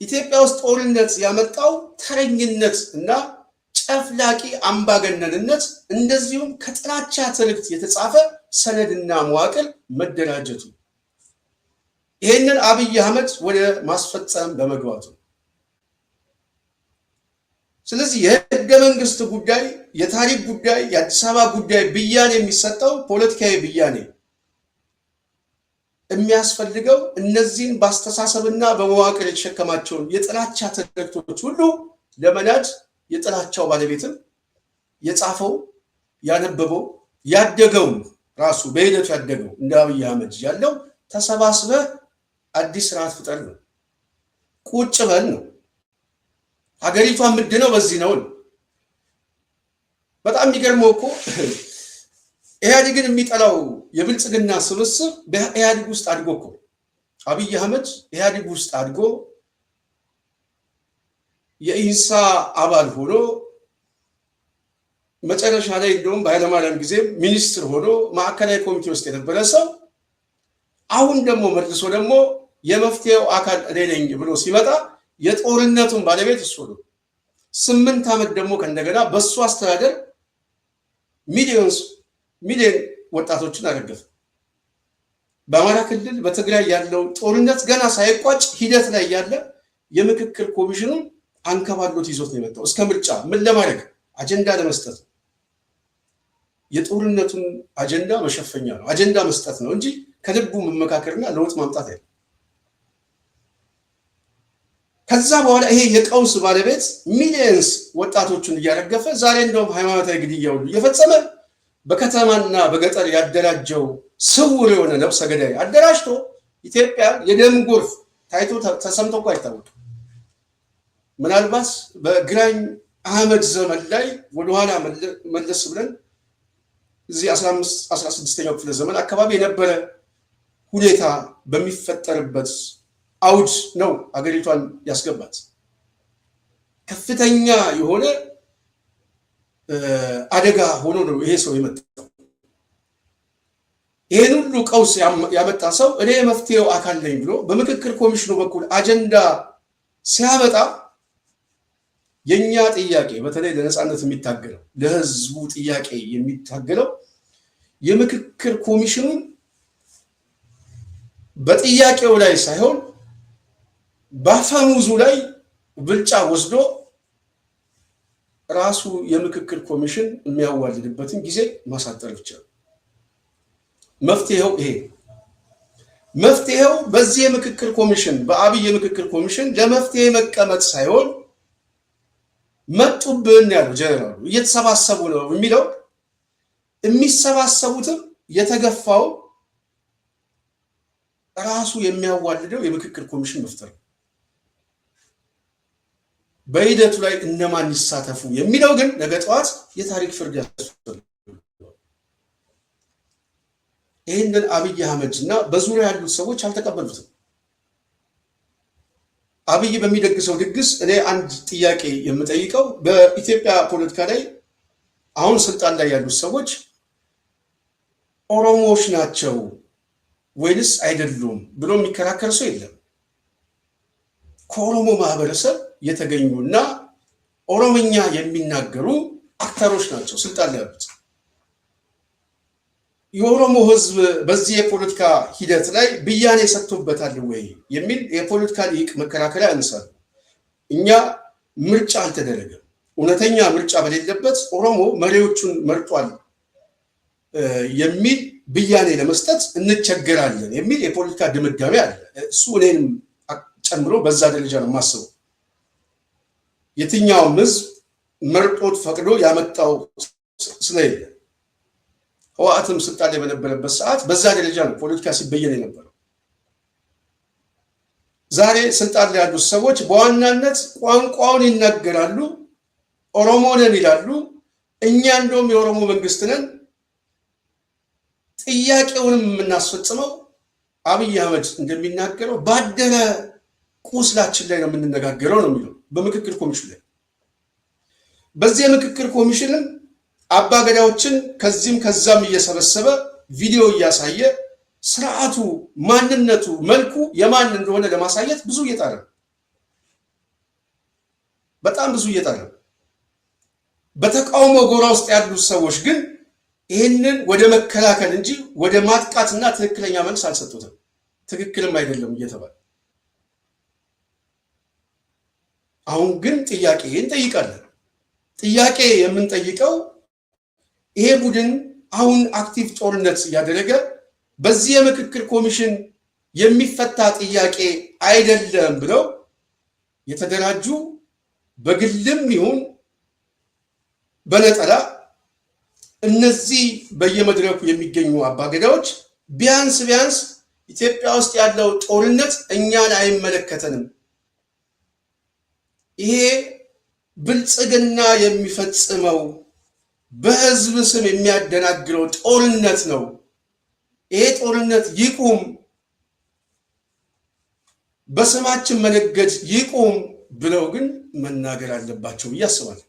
ኢትዮጵያ ውስጥ ጦርነት ያመጣው ተረኝነት እና ጨፍላቂ አምባገነንነት እንደዚሁም ከጥላቻ ትርክት የተጻፈ ሰነድና መዋቅር መደራጀቱ ይሄንን አብይ አህመድ ወደ ማስፈጸም በመግባቱ ስለዚህ የህገ መንግስት ጉዳይ የታሪክ ጉዳይ የአዲስ አበባ ጉዳይ ብያኔ የሚሰጠው ፖለቲካዊ ብያኔ የሚያስፈልገው እነዚህን በአስተሳሰብና በመዋቅር የተሸከማቸውን የጥላቻ ትርክቶች ሁሉ ለመናድ የጥላቻው ባለቤትም የጻፈው ያነበበው ያደገው ራሱ በሂደቱ ያደገው እንደ አብይ አህመድ ያለው ተሰባስበህ አዲስ ስርዓት ፍጠር ነው። ቁጭ በል ነው። ሀገሪቷ ምንድነው በዚህ ነው። በጣም የሚገርመው እኮ ኢህአዴግን የሚጠላው የብልጽግና ስብስብ በኢህአዴግ ውስጥ አድጎ እኮ አብይ አህመድ ኢህአዴግ ውስጥ አድጎ የኢንሳ አባል ሆኖ መጨረሻ ላይ እንደውም በኃይለማርያም ጊዜ ሚኒስትር ሆኖ ማዕከላዊ ኮሚቴ ውስጥ የነበረ ሰው አሁን ደግሞ መልሶ ደግሞ የመፍትሄው አካል እኔ ነኝ ብሎ ሲመጣ የጦርነቱን ባለቤት እሱ ነው። 8 ዓመት ደግሞ ከእንደገና በሱ አስተዳደር ሚሊዮን ወጣቶችን አረገፈ። በአማራ ክልል በትግራይ ያለው ጦርነት ገና ሳይቋጭ ሂደት ላይ ያለ የምክክር ኮሚሽኑን አንከባሎት ይዞት ነው የመጣው። እስከ ምርጫ ምን ለማድረግ አጀንዳ ለመስጠት የጦርነቱን አጀንዳ መሸፈኛ ነው፣ አጀንዳ መስጠት ነው እንጂ ከልቡ መመካከርና ለውጥ ማምጣት አይደለም። ከዛ በኋላ ይሄ የቀውስ ባለቤት ሚሊየንስ ወጣቶችን እያረገፈ ዛሬ እንደውም ሃይማኖታዊ ግድያ ሁሉ እየፈጸመ በከተማና በገጠር ያደራጀው ስውር የሆነ ነፍሰ ገዳይ አደራጅቶ ኢትዮጵያ የደም ጎርፍ ታይቶ ተሰምቶ እኮ አይታወቅም። ምናልባት በግራኝ አህመድ ዘመን ላይ ወደኋላ መለስ ብለን እዚህ 16ኛው ክፍለ ዘመን አካባቢ የነበረ ሁኔታ በሚፈጠርበት አውድ ነው አገሪቷን ያስገባት። ከፍተኛ የሆነ አደጋ ሆኖ ነው ይሄ ሰው የመጣው። ይሄን ሁሉ ቀውስ ያመጣ ሰው እኔ የመፍትሄው አካል ነኝ ብሎ በምክክር ኮሚሽኑ በኩል አጀንዳ ሲያመጣ የኛ ጥያቄ በተለይ ለነጻነት የሚታገለው ለህዝቡ ጥያቄ የሚታገለው የምክክር ኮሚሽኑን በጥያቄው ላይ ሳይሆን በአፈሙዙ ላይ ብልጫ ወስዶ ራሱ የምክክር ኮሚሽን የሚያዋልድበትን ጊዜ ማሳጠር ብቻ ነው። መፍትሄው በዚህ የምክክር ኮሚሽን በአብይ የምክክር ኮሚሽን ለመፍትሄ መቀመጥ ሳይሆን መጡብን ያለው ጀነራሉ እየተሰባሰቡ ነው የሚለው የሚሰባሰቡትም የተገፋው ራሱ የሚያዋልደው የምክክር ኮሚሽን መፍጠር በሂደቱ ላይ እነማን ይሳተፉ የሚለው ግን ነገ ጠዋት የታሪክ ፍርድ ያስፈልጋል። ይህንን አብይ አህመድ እና በዙሪያ ያሉት ሰዎች አልተቀበሉትም። አብይ በሚደግሰው ድግስ እኔ አንድ ጥያቄ የምጠይቀው በኢትዮጵያ ፖለቲካ ላይ አሁን ስልጣን ላይ ያሉት ሰዎች ኦሮሞዎች ናቸው ወይንስ አይደሉም ብሎ የሚከራከር ሰው የለም። ከኦሮሞ ማህበረሰብ የተገኙና ኦሮምኛ የሚናገሩ አክተሮች ናቸው ስልጣን ላይ ያሉት። የኦሮሞ ህዝብ በዚህ የፖለቲካ ሂደት ላይ ብያኔ ሰጥቶበታል ወይ የሚል የፖለቲካ ሊቅ መከራከሪያ ያነሳሉ። እኛ ምርጫ አልተደረገም፣ እውነተኛ ምርጫ በሌለበት ኦሮሞ መሪዎቹን መርጧል የሚል ብያኔ ለመስጠት እንቸገራለን የሚል የፖለቲካ ድምዳሜ አለ። እሱ እኔንም ጨምሮ በዛ ደረጃ ነው የማስበው። የትኛውም ህዝብ መርጦት ፈቅዶ ያመጣው ስለሌለ ህወሓትም ስልጣን ላይ በነበረበት ሰዓት በዛ ደረጃ ነው ፖለቲካ ሲበየን የነበረው። ዛሬ ስልጣን ላይ ያሉት ሰዎች በዋናነት ቋንቋውን ይናገራሉ፣ ኦሮሞ ነን ይላሉ። እኛ እንደውም የኦሮሞ መንግስት ነን፣ ጥያቄውንም የምናስፈጽመው አብይ አህመድ እንደሚናገረው ባደረ ቁስላችን ላይ ነው የምንነጋገረው ነው የሚለው በምክክር ኮሚሽን ላይ። በዚህ የምክክር ኮሚሽንም አባገዳዎችን ከዚህም ከዛም እየሰበሰበ ቪዲዮ እያሳየ ስርዓቱ ማንነቱ መልኩ የማን እንደሆነ ለማሳየት ብዙ እየጣረ ነው። በጣም ብዙ እየጣለ በተቃውሞ ጎራ ውስጥ ያሉት ሰዎች ግን ይህንን ወደ መከላከል እንጂ ወደ ማጥቃትና ትክክለኛ መልስ አልሰጡትም። ትክክልም አይደለም እየተባለ አሁን ግን ጥያቄ እንጠይቃለን። ጥያቄ የምንጠይቀው ይሄ ቡድን አሁን አክቲቭ ጦርነት እያደረገ በዚህ የምክክር ኮሚሽን የሚፈታ ጥያቄ አይደለም ብለው የተደራጁ በግልም ይሁን በነጠላ እነዚህ በየመድረኩ የሚገኙ አባገዳዎች ቢያንስ ኢትዮጵያ ውስጥ ያለው ጦርነት እኛን አይመለከተንም፣ ይሄ ብልጽግና የሚፈጽመው በህዝብ ስም የሚያደናግረው ጦርነት ነው፣ ይሄ ጦርነት ይቁም፣ በስማችን መነገድ ይቁም ብለው ግን መናገር አለባቸው ብዬ አስባለሁ።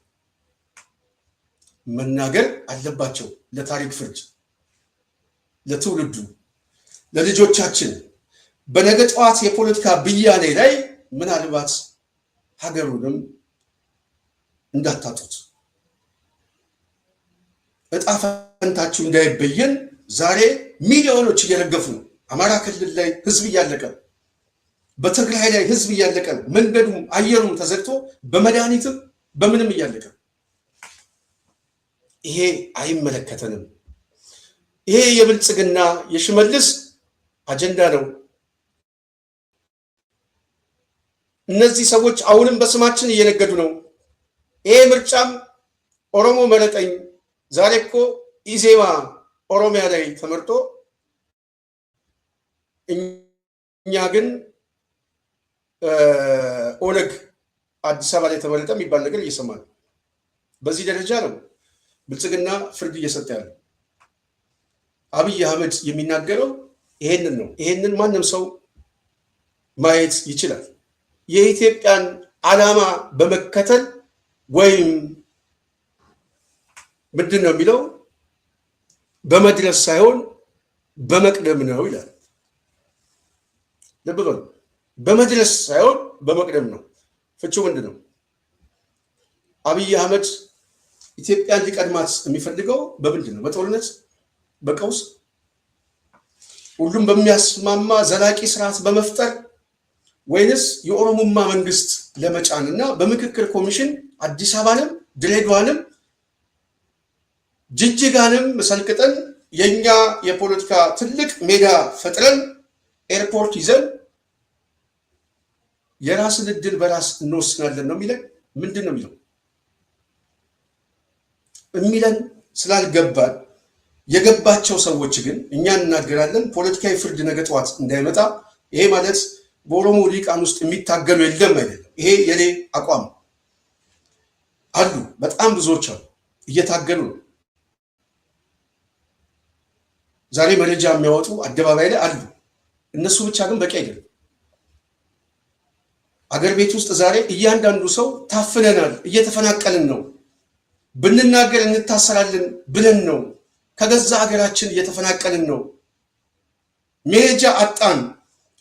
መናገር አለባቸው ለታሪክ ፍርድ፣ ለትውልዱ፣ ለልጆቻችን በነገ ጠዋት የፖለቲካ ብያኔ ላይ ምናልባት ሀገሩንም እንዳታጡት እጣ ፈንታችሁ እንዳይበየን ዛሬ ሚሊዮኖች እየረገፉ ነው። አማራ ክልል ላይ ህዝብ እያለቀ፣ በትግራይ ላይ ህዝብ እያለቀ፣ መንገዱም አየሩም ተዘግቶ በመድኃኒትም በምንም እያለቀ፣ ይሄ አይመለከተንም። ይሄ የብልጽግና የሽመልስ አጀንዳ ነው። እነዚህ ሰዎች አሁንም በስማችን እየነገዱ ነው። ይሄ ምርጫም ኦሮሞ መረጠኝ፣ ዛሬ እኮ ኢዜማ ኦሮሚያ ላይ ተመርጦ እኛ ግን ኦነግ አዲስ አበባ ላይ ተመረጠ የሚባል ነገር እየሰማ ነው። በዚህ ደረጃ ነው ብልጽግና ፍርድ እየሰጠ ያለው። አብይ አህመድ የሚናገረው ይሄንን ነው። ይሄንን ማንም ሰው ማየት ይችላል። የኢትዮጵያን ዓላማ በመከተል ወይም ምንድን ነው የሚለው በመድረስ ሳይሆን በመቅደም ነው ይላል። ልብ በሉ፣ በመድረስ ሳይሆን በመቅደም ነው። ፍቺው ምንድን ነው? አብይ አህመድ ኢትዮጵያን ሊቀድማት የሚፈልገው በምንድን ነው? በጦርነት፣ በቀውስ፣ ሁሉም በሚያስማማ ዘላቂ ስርዓት በመፍጠር ወይንስ የኦሮሞማ መንግስት ለመጫን እና በምክክር ኮሚሽን አዲስ አበባንም ድሬዳዋንም ጅጅጋንም ሰልቅጠን የኛ የፖለቲካ ትልቅ ሜዳ ፈጥረን ኤርፖርት ይዘን የራስን እድል በራስ እንወስናለን ነው የሚለን? ምንድን ነው የሚለን ስላልገባን፣ የገባቸው ሰዎች ግን እኛ እናገራለን። ፖለቲካዊ ፍርድ ነገ ጠዋት እንዳይመጣ። ይሄ ማለት በኦሮሞ ሊቃን ውስጥ የሚታገሉ የለም አይደለም። ይሄ የኔ አቋም አሉ፣ በጣም ብዙዎች አሉ፣ እየታገሉ ነው። ዛሬ መረጃ የሚያወጡ አደባባይ ላይ አሉ። እነሱ ብቻ ግን በቂ አይደለም። አገር ቤት ውስጥ ዛሬ እያንዳንዱ ሰው ታፍነናል፣ እየተፈናቀልን ነው፣ ብንናገር እንታሰራለን ብለን ነው፣ ከገዛ ሀገራችን እየተፈናቀልን ነው፣ መሄጃ አጣን፣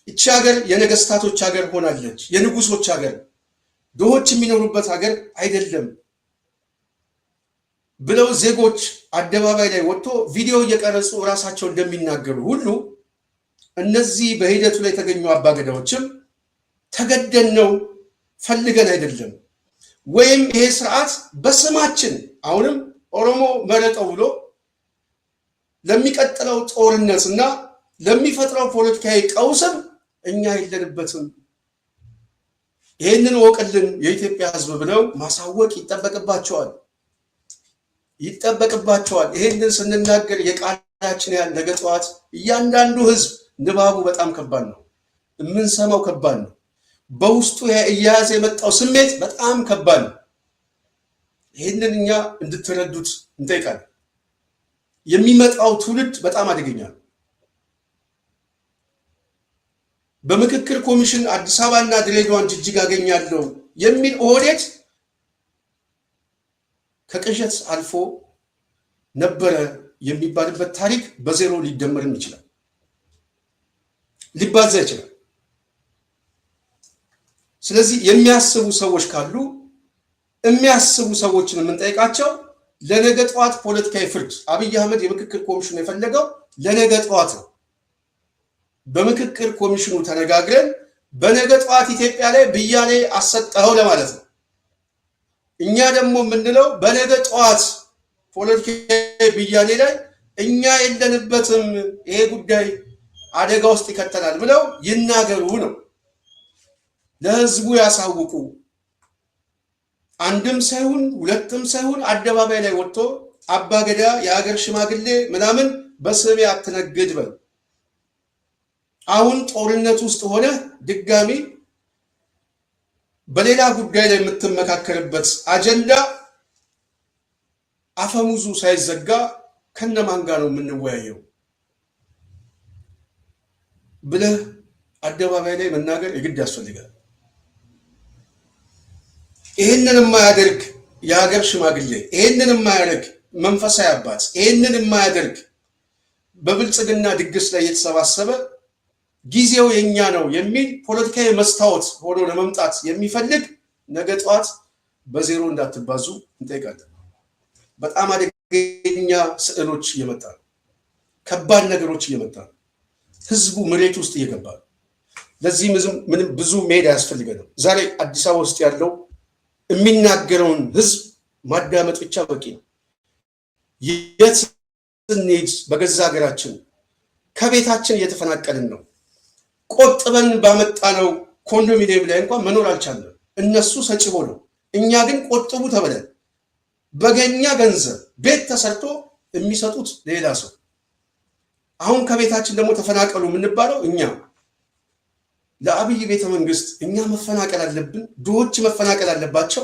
እቺ ሀገር የነገስታቶች ሀገር ሆናለች፣ የንጉሶች ሀገር፣ ድሆች የሚኖሩበት ሀገር አይደለም ብለው ዜጎች አደባባይ ላይ ወጥቶ ቪዲዮ እየቀረጹ ራሳቸው እንደሚናገሩ ሁሉ እነዚህ በሂደቱ ላይ የተገኙ አባገዳዎችም ተገደን ነው፣ ፈልገን አይደለም። ወይም ይሄ ስርዓት በስማችን አሁንም ኦሮሞ መረጠው ብሎ ለሚቀጥለው ጦርነትና ለሚፈጥረው ፖለቲካዊ ቀውስም እኛ የለንበትም፣ ይህንን ወቅልን የኢትዮጵያ ሕዝብ ብለው ማሳወቅ ይጠበቅባቸዋል። ይህንን ስንናገር የቃላችን ያህል ነገ ጠዋት እያንዳንዱ ሕዝብ ንባቡ በጣም ከባድ ነው፣ የምንሰማው ከባድ ነው፣ በውስጡ እየያዘ የመጣው ስሜት በጣም ከባድ ነው። ይህንን እኛ እንድትረዱት እንጠይቃለን። የሚመጣው ትውልድ በጣም አደገኛ ነው። በምክክር ኮሚሽን አዲስ አበባና ድሬዳዋን ጅጅጋ አገኛለሁ የሚል ኦህዴድ ከቅዠት አልፎ ነበረ የሚባልበት ታሪክ በዜሮ ሊደመርም ይችላል፣ ሊባዛ ይችላል። ስለዚህ የሚያስቡ ሰዎች ካሉ የሚያስቡ ሰዎችን የምንጠይቃቸው ለነገ ጠዋት ፖለቲካዊ ፍርድ አብይ አህመድ የምክክር ኮሚሽኑ የፈለገው ለነገ ጠዋት ነው። በምክክር ኮሚሽኑ ተነጋግረን በነገ ጠዋት ኢትዮጵያ ላይ ብያኔ አሰጠኸው ለማለት ነው። እኛ ደግሞ የምንለው በነገ ጠዋት ፖለቲካዊ ብያኔ ላይ እኛ የለንበትም፣ ይሄ ጉዳይ አደጋ ውስጥ ይከተናል ብለው ይናገሩ ነው። ለህዝቡ ያሳውቁ። አንድም ሳይሆን ሁለትም ሳይሆን አደባባይ ላይ ወጥቶ አባገዳ የሀገር ሽማግሌ ምናምን በስሜ አትነግድ በል። አሁን ጦርነት ውስጥ ሆነ ድጋሚ በሌላ ጉዳይ ላይ የምትመካከርበት አጀንዳ አፈሙዙ ሳይዘጋ ከነማን ጋር ነው የምንወያየው ብለህ አደባባይ ላይ መናገር የግድ ያስፈልጋል። ይህንን የማያደርግ የሀገር ሽማግሌ፣ ይህንን የማያደርግ መንፈሳዊ አባት፣ ይህንን የማያደርግ በብልጽግና ድግስ ላይ የተሰባሰበ ጊዜው የኛ ነው የሚል ፖለቲካዊ መስታወት ሆኖ ለመምጣት የሚፈልግ ነገ ጠዋት በዜሮ እንዳትባዙ እንጠይቃለን። በጣም አደገኛ ስዕሎች እየመጣ ነው። ከባድ ነገሮች እየመጣ ነው። ህዝቡ መሬት ውስጥ እየገባ ነው። ለዚህ ምንም ብዙ መሄድ አያስፈልገንም። ዛሬ አዲስ አበባ ውስጥ ያለው የሚናገረውን ህዝብ ማዳመጥ ብቻ በቂ ነው። የት ስንሄድ በገዛ ሀገራችን ከቤታችን እየተፈናቀልን ነው። ቆጥበን ባመጣነው ኮንዶሚኒየም ላይ እንኳን መኖር አልቻለም። እነሱ ሰጪ ሆነው እኛ ግን ቆጥቡ ተብለን በገኛ ገንዘብ ቤት ተሰርቶ የሚሰጡት ሌላ ሰው። አሁን ከቤታችን ደግሞ ተፈናቀሉ የምንባለው እኛ። ለአብይ ቤተ መንግስት እኛ መፈናቀል አለብን? ድሆች መፈናቀል አለባቸው?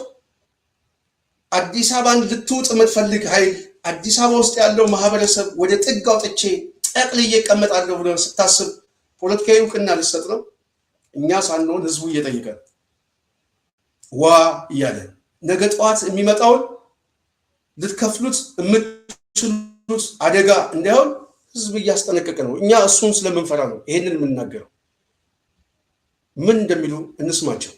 አዲስ አበባን ልትውጥ የምትፈልግ ኃይል አዲስ አበባ ውስጥ ያለው ማህበረሰብ ወደ ጥግ አውጥቼ ጠቅልዬ እቀመጣለሁ ብለህ ስታስብ ፖለቲካዊ እውቅና ልሰጥ ነው? እኛ ሳንሆን ህዝቡ እየጠየቀ ዋ እያለ ነገ ጠዋት የሚመጣውን ልትከፍሉት የምትችሉት አደጋ እንዳይሆን ህዝብ እያስጠነቀቀ ነው። እኛ እሱን ስለምንፈራ ነው ይሄንን የምንናገረው። ምን እንደሚሉ እንስማቸው።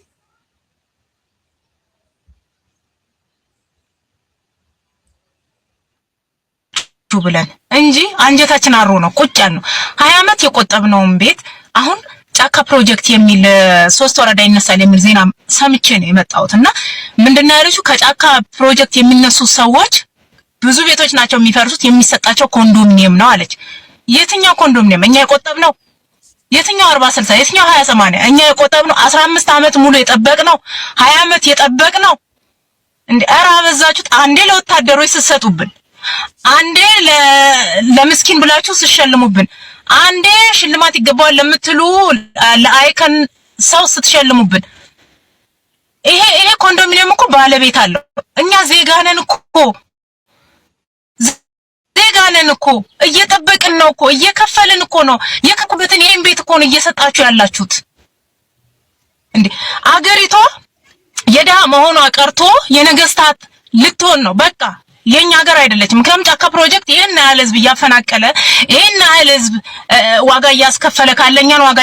ብለን እንጂ አንጀታችን አሮ ነው ቁጭ ያልነው። 20 ዓመት የቆጠብነውን ቤት አሁን ጫካ ፕሮጀክት የሚል 3 ወረዳ ይነሳል የሚል ዜና ሰምቼ ነው የመጣሁት። እና ምንድነው ያለችው? ከጫካ ፕሮጀክት የሚነሱ ሰዎች ብዙ ቤቶች ናቸው የሚፈርሱት፣ የሚሰጣቸው ኮንዶሚኒየም ነው አለች። የትኛው ኮንዶሚኒየም? እኛ የቆጠብነው የትኛው 40/60 የትኛው 20/80? እኛ የቆጠብነው 15 ዓመት ሙሉ የጠበቅነው 20 ዓመት የጠበቅነው እንዴ! ኧረ አበዛችሁት። አንዴ ለወታደሮች ስትሰጡብን፣ አንዴ ለምስኪን ብላችሁ ስትሸልሙብን፣ አንዴ ሽልማት ይገባዋል ለምትሉ ለአይከን ሰው ስትሸልሙብን፣ ይሄ ኮንዶሚኒየም እኮ ባለቤት አለው። እኛ ዜጋ ነን እኮ ዜጋነን እኮ እየጠበቅን ነው እኮ እየከፈልን እኮ ነው። የከኩበትን ይሄን ቤት እኮ ነው እየሰጣችሁ ያላችሁት እንዴ! አገሪቷ የደሃ መሆኗ ቀርቶ የነገስታት ልትሆን ነው። በቃ የኛ ሀገር አይደለችም። ምክንያቱም ጫካ ፕሮጀክት ይሄን ያህል ህዝብ እያፈናቀለ ይሄን ያህል ህዝብ ዋጋ እያስከፈለ ካለ እኛን ዋጋ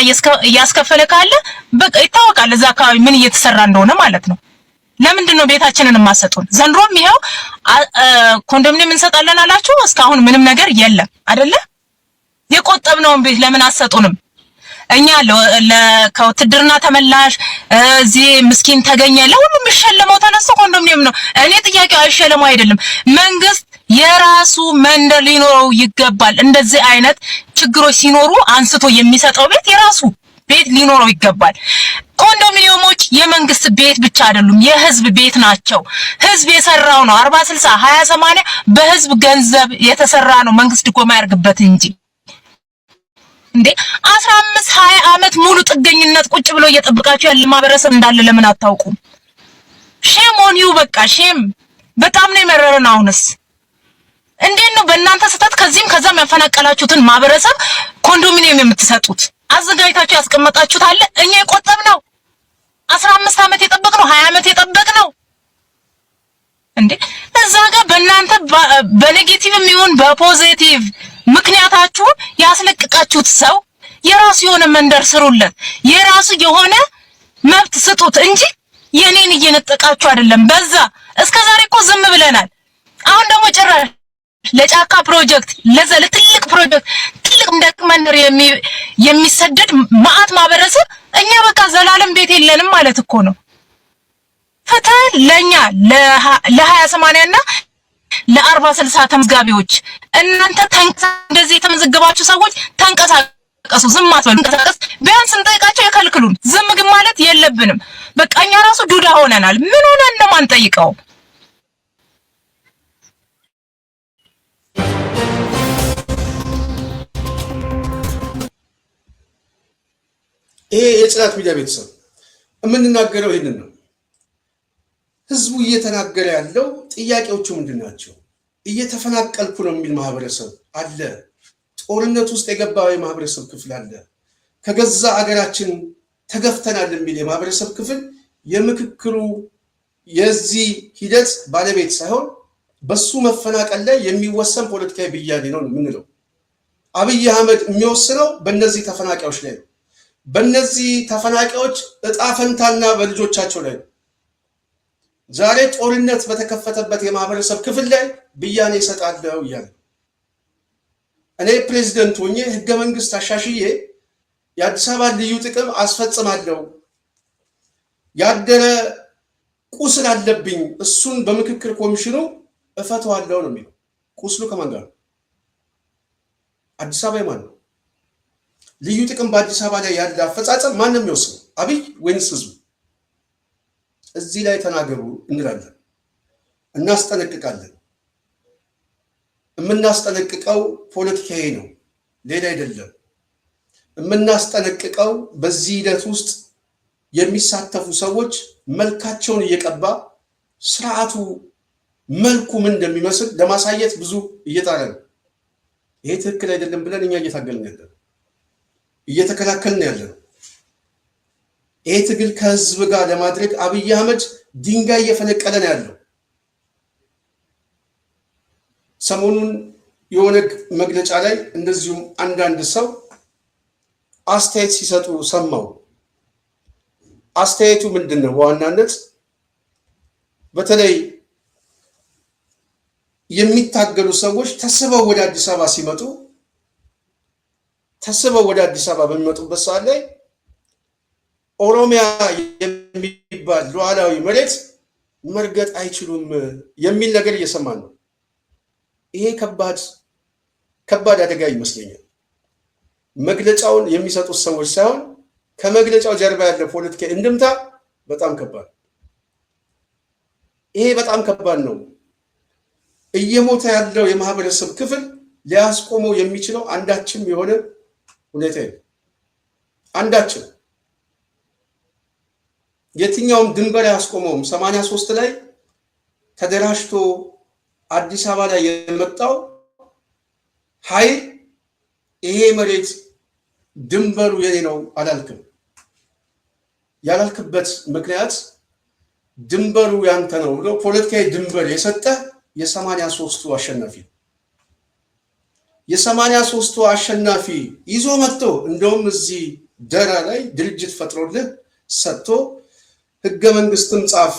እያስከፈለ ካለ በቃ ይታወቃል እዛ አካባቢ ምን እየተሰራ እንደሆነ ማለት ነው። ለምንድን ነው ቤታችንን የማሰጡን? ዘንድሮም ይሄው ኮንዶሚኒየም እንሰጣለን አላችሁ፣ እስካሁን ምንም ነገር የለም አይደለ? የቆጠብነውን ቤት ለምን አሰጡንም? እኛ ከውትድርና ተመላሽ እዚህ ምስኪን ተገኘ ለሁሉም የሚሸለመው ተነስቶ ኮንዶሚኒየም ነው። እኔ ጥያቄው አይሸለመው አይደለም፣ መንግስት የራሱ መንደር ሊኖረው ይገባል። እንደዚህ አይነት ችግሮች ሲኖሩ አንስቶ የሚሰጠው ቤት የራሱ ቤት ሊኖረው ይገባል። ኮንዶሚኒየሞች የመንግስት ቤት ብቻ አይደሉም፣ የህዝብ ቤት ናቸው። ህዝብ የሰራው ነው። 40/60 20/80 በህዝብ ገንዘብ የተሰራ ነው። መንግስት ድጎማ ያርግበት እንጂ እንዴ 15-20 ዓመት ሙሉ ጥገኝነት ቁጭ ብሎ እየጠበቃችሁ ያለ ማህበረሰብ እንዳለ ለምን አታውቁም? ሼም ኦን ዩ። በቃ ሼም። በጣም ነው የመረረን። አሁንስ እንዴት ነው በእናንተ ስህተት ከዚህም ከዛም ያፈናቀላችሁትን ማህበረሰብ ኮንዶሚኒየም የምትሰጡት? አዘጋጅታችሁ ያስቀመጣችሁት አለ። እኛ የቆጠብነው 15 ዓመት የጠበቅነው 20 ዓመት የጠበቅነው እንዴ እዛ ጋር በእናንተ በኔጌቲቭም ይሁን በፖዚቲቭ ምክንያታችሁ ያስለቅቃችሁት ሰው የራሱ የሆነ መንደር ስሩለት፣ የራሱ የሆነ መብት ስጡት እንጂ የኔን እየነጠቃችሁ አይደለም። በዛ እስከዛሬ እኮ ዝም ብለናል። አሁን ደግሞ ጭራሽ ለጫካ ፕሮጀክት ለዛ ለትልቅ ፕሮጀክት ትልቅ እንደከመንር የሚሰደድ ማአት ማህበረሰብ እኛ በቃ ዘላለም ቤት የለንም ማለት እኮ ነው። ፍትህ ለኛ ለ20/80 እና ለ40/60 ተመዝጋቢዎች እናንተ እንደዚህ የተመዘገባችሁ ሰዎች ተንቀሳቀሱ፣ ዝም አትበሉ። ተንቀሳቀስ ቢያንስ እንጠይቃቸው ይከልክሉን። ዝም ግን ማለት የለብንም። በቃ እኛ ራሱ ዱዳ ሆነናል። ምን ሆነን ነው ማንጠይቀው? ይሄ የጽናት ሚዲያ ቤተሰብ የምንናገረው ይህንን ነው። ህዝቡ እየተናገረ ያለው ጥያቄዎቹ ምንድን ናቸው? እየተፈናቀልኩ ነው የሚል ማህበረሰብ አለ። ጦርነት ውስጥ የገባ የማህበረሰብ ክፍል አለ። ከገዛ አገራችን ተገፍተናል የሚል የማህበረሰብ ክፍል የምክክሩ የዚህ ሂደት ባለቤት ሳይሆን በሱ መፈናቀል ላይ የሚወሰን ፖለቲካዊ ብያኔ ነው የምንለው። አብይ አህመድ የሚወስነው በእነዚህ ተፈናቃዮች ላይ ነው። በእነዚህ ተፈናቃዮች እጣ ፈንታና በልጆቻቸው ላይ ነው። ዛሬ ጦርነት በተከፈተበት የማህበረሰብ ክፍል ላይ ብያኔ እሰጣለሁ እያለ እኔ ፕሬዝደንት ሆኜ ህገ መንግስት አሻሽዬ የአዲስ አበባ ልዩ ጥቅም አስፈጽማለሁ፣ ያደረ ቁስል አለብኝ፣ እሱን በምክክር ኮሚሽኑ እፈተዋለሁ ነው የሚለው። ቁስሉ ከማን ጋር ነው? አዲስ አበባ የማን ነው? ልዩ ጥቅም በአዲስ አበባ ላይ ያለ አፈጻጸም ማንም የሚወስነው አብይ ወይንስ ህዝቡ? እዚህ ላይ ተናገሩ እንላለን፣ እናስጠነቅቃለን። የምናስጠነቅቀው ፖለቲካዊ ነው፣ ሌላ አይደለም። የምናስጠነቅቀው በዚህ ሂደት ውስጥ የሚሳተፉ ሰዎች መልካቸውን እየቀባ ስርዓቱ መልኩ ምን እንደሚመስል ለማሳየት ብዙ እየጣረ ነው። ይሄ ትክክል አይደለም ብለን እኛ እየታገልን ያለ ነው፣ እየተከላከልን ያለ ነው። ይሄ ትግል ከህዝብ ጋር ለማድረግ አብይ አህመድ ድንጋይ እየፈነቀለ ነው ያለው። ሰሞኑን የኦነግ መግለጫ ላይ እንደዚሁም አንዳንድ ሰው አስተያየት ሲሰጡ ሰማው። አስተያየቱ ምንድን ነው? በዋናነት በተለይ የሚታገሉ ሰዎች ተስበው ወደ አዲስ አበባ ሲመጡ ተስበው ወደ አዲስ አበባ በሚመጡበት ሰዓት ላይ ኦሮሚያ የሚባል ሉዓላዊ መሬት መርገጥ አይችሉም የሚል ነገር እየሰማን ነው። ይሄ ከባድ አደጋ ይመስለኛል። መግለጫውን የሚሰጡት ሰዎች ሳይሆን ከመግለጫው ጀርባ ያለ ፖለቲካ እንድምታ በጣም ከባድ፣ ይሄ በጣም ከባድ ነው። እየሞተ ያለው የማህበረሰብ ክፍል ሊያስቆመው የሚችለው አንዳችም የሆነ ሁኔታ የለም። አንዳችም የትኛውም ድንበር ያስቆመውም 83 ላይ ተደራጅቶ አዲስ አበባ ላይ የመጣው ኃይል ይሄ መሬት ድንበሩ የኔ ነው አላልክም። ያላልክበት ምክንያት ድንበሩ ያንተ ነው ብሎ ፖለቲካዊ ድንበር የሰጠ የ83ቱ አሸናፊ ነው። የ83ቱ አሸናፊ ይዞ መጥቶ እንደውም እዚህ ደራ ላይ ድርጅት ፈጥሮልህ ሰጥቶ ህገ መንግስትም ጻፍ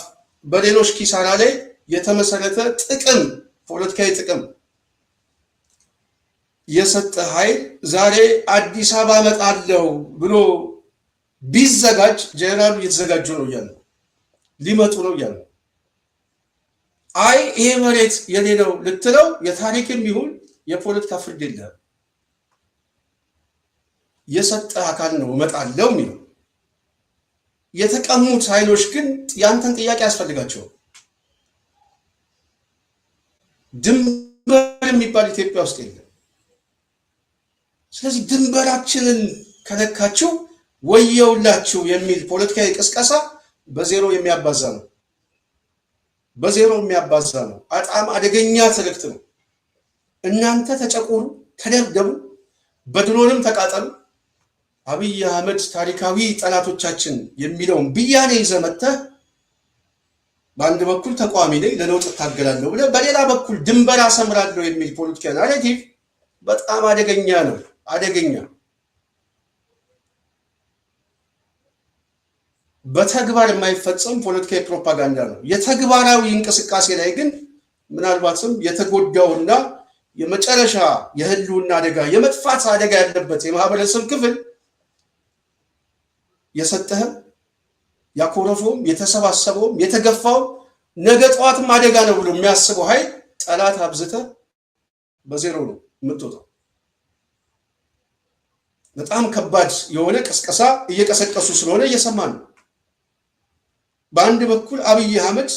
በሌሎች ኪሳራ ላይ የተመሰረተ ጥቅም ፖለቲካዊ ጥቅም የሰጠ ኃይል ዛሬ አዲስ አበባ እመጣለሁ ብሎ ቢዘጋጅ ጀነራሉ እየተዘጋጁ ነው እያለ ሊመጡ ነው እያለ አይ ይሄ መሬት የኔ ነው ልትለው የታሪክም ይሁን የፖለቲካ ፍርድ የለም። የሰጠ አካል ነው እመጣለሁ የሚለው። የተቀሙት ኃይሎች ግን ያንተን ጥያቄ ያስፈልጋቸው። ድንበር የሚባል ኢትዮጵያ ውስጥ የለም። ስለዚህ ድንበራችንን ከነካችሁ ወየውላችሁ የሚል ፖለቲካዊ ቅስቀሳ በዜሮ የሚያባዛ ነው። በዜሮ የሚያባዛ ነው። በጣም አደገኛ ትርክት ነው። እናንተ ተጨቆሩ፣ ተደብደቡ፣ በድሮንም ተቃጠሉ። አብይ አህመድ ታሪካዊ ጠላቶቻችን የሚለውን ብያኔ ይዘህ መጥተህ በአንድ በኩል ተቋሚ ነኝ ለለውጥ እታገላለሁ ብለህ በሌላ በኩል ድንበር አሰምራለሁ የሚል ፖለቲካ ናሬቲቭ በጣም አደገኛ ነው። አደገኛ በተግባር የማይፈጸም ፖለቲካዊ ፕሮፓጋንዳ ነው። የተግባራዊ እንቅስቃሴ ላይ ግን ምናልባትም የተጎዳውና የመጨረሻ የህልውና አደጋ የመጥፋት አደጋ ያለበት የማህበረሰብ ክፍል የሰጠህም ያኮረፈውም የተሰባሰበውም የተገፋውም ነገ ጠዋትም አደጋ ነው ብሎ የሚያስበው ኃይል ጠላት አብዝተህ በዜሮ ነው የምትወጣው። በጣም ከባድ የሆነ ቅስቀሳ እየቀሰቀሱ ስለሆነ እየሰማን ነው። በአንድ በኩል አብይ አህመድ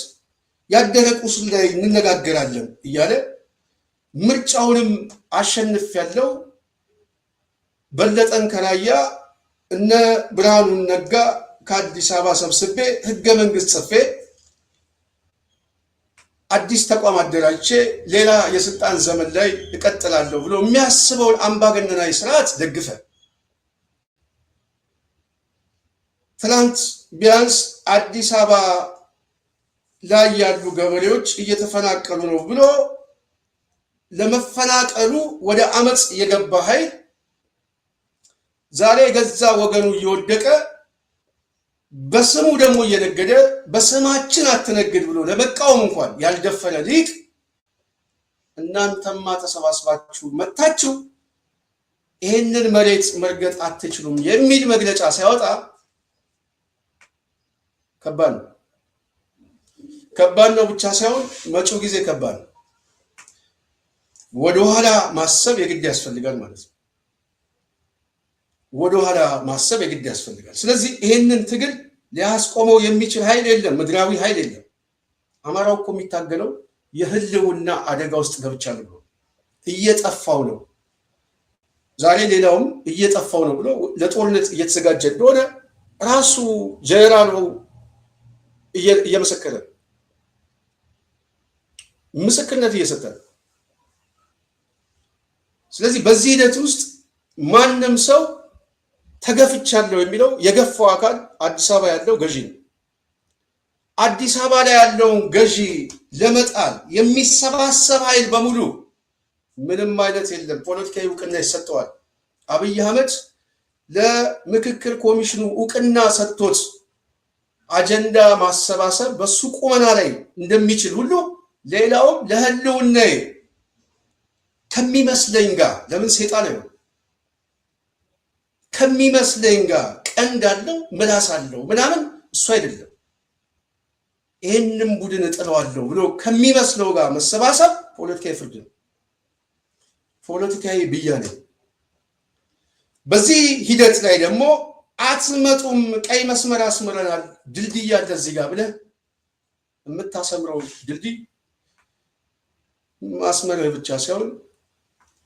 ያደረ ቁስል ላይ እንነጋገራለን እያለ ምርጫውንም አሸንፍ ያለው በለጠን ከራያ እነ ብርሃኑ ነጋ ከአዲስ አበባ ሰብስቤ ህገ መንግስት ጽፌ አዲስ ተቋም አደራጅቼ ሌላ የስልጣን ዘመን ላይ እቀጥላለሁ ብሎ የሚያስበውን አምባገነናዊ ስርዓት ደግፈ ትናንት ቢያንስ አዲስ አበባ ላይ ያሉ ገበሬዎች እየተፈናቀሉ ነው ብሎ ለመፈናቀሉ ወደ አመጽ የገባ ኃይል ዛሬ የገዛ ወገኑ እየወደቀ በስሙ ደግሞ እየነገደ በስማችን አትነግድ ብሎ ለመቃወም እንኳን ያልደፈረ ሊቅ እናንተማ ተሰባስባችሁ መታችሁ ይህንን መሬት መርገጥ አትችሉም የሚል መግለጫ ሲያወጣ ከባድ ነው ብቻ ሳይሆን መጪው ጊዜ ከባድ ነው። ወደኋላ ማሰብ የግድ ያስፈልጋል ማለት ነው። ወደኋላ ማሰብ የግድ ያስፈልጋል። ስለዚህ ይሄንን ትግል ሊያስቆመው የሚችል ኃይል የለም፣ ምድራዊ ኃይል የለም። አማራው እኮ የሚታገለው የህልውና አደጋ ውስጥ ገብቻለሁ ብሎ እየጠፋው ነው። ዛሬ ሌላውም እየጠፋው ነው ብሎ ለጦርነት እየተዘጋጀ እንደሆነ ራሱ ጀነራሉ እየመሰከረ ምስክርነት እየሰጠ ነው። ስለዚህ በዚህ ሂደት ውስጥ ማንም ሰው ተገፍቻለሁ የሚለው የገፋው አካል አዲስ አበባ ያለው ገዢ ነው። አዲስ አበባ ላይ ያለውን ገዢ ለመጣል የሚሰባሰብ ኃይል በሙሉ ምንም አይነት የለም፣ ፖለቲካዊ እውቅና ይሰጠዋል። አብይ አህመድ ለምክክር ኮሚሽኑ እውቅና ሰጥቶት አጀንዳ ማሰባሰብ በሱ ቁመና ላይ እንደሚችል ሁሉ ሌላውም ለህልውናዬ ከሚመስለኝ ጋር ለምን ሰይጣን ነው ከሚመስለኝ ጋር ቀንድ አለው ምላስ አለው ምናምን እሱ አይደለም ይሄንን ቡድን እጥለዋለሁ ብሎ ከሚመስለው ጋር መሰባሰብ ፖለቲካዊ ፍርድ ነው፣ ፖለቲካዊ ብያኔ። በዚህ ሂደት ላይ ደግሞ አትመጡም፣ ቀይ መስመር አስመረናል፣ ድልድይ አለ እዚህ ጋር ብለህ የምታሰምረው ድልድይ ማስመርህ ብቻ ሳይሆን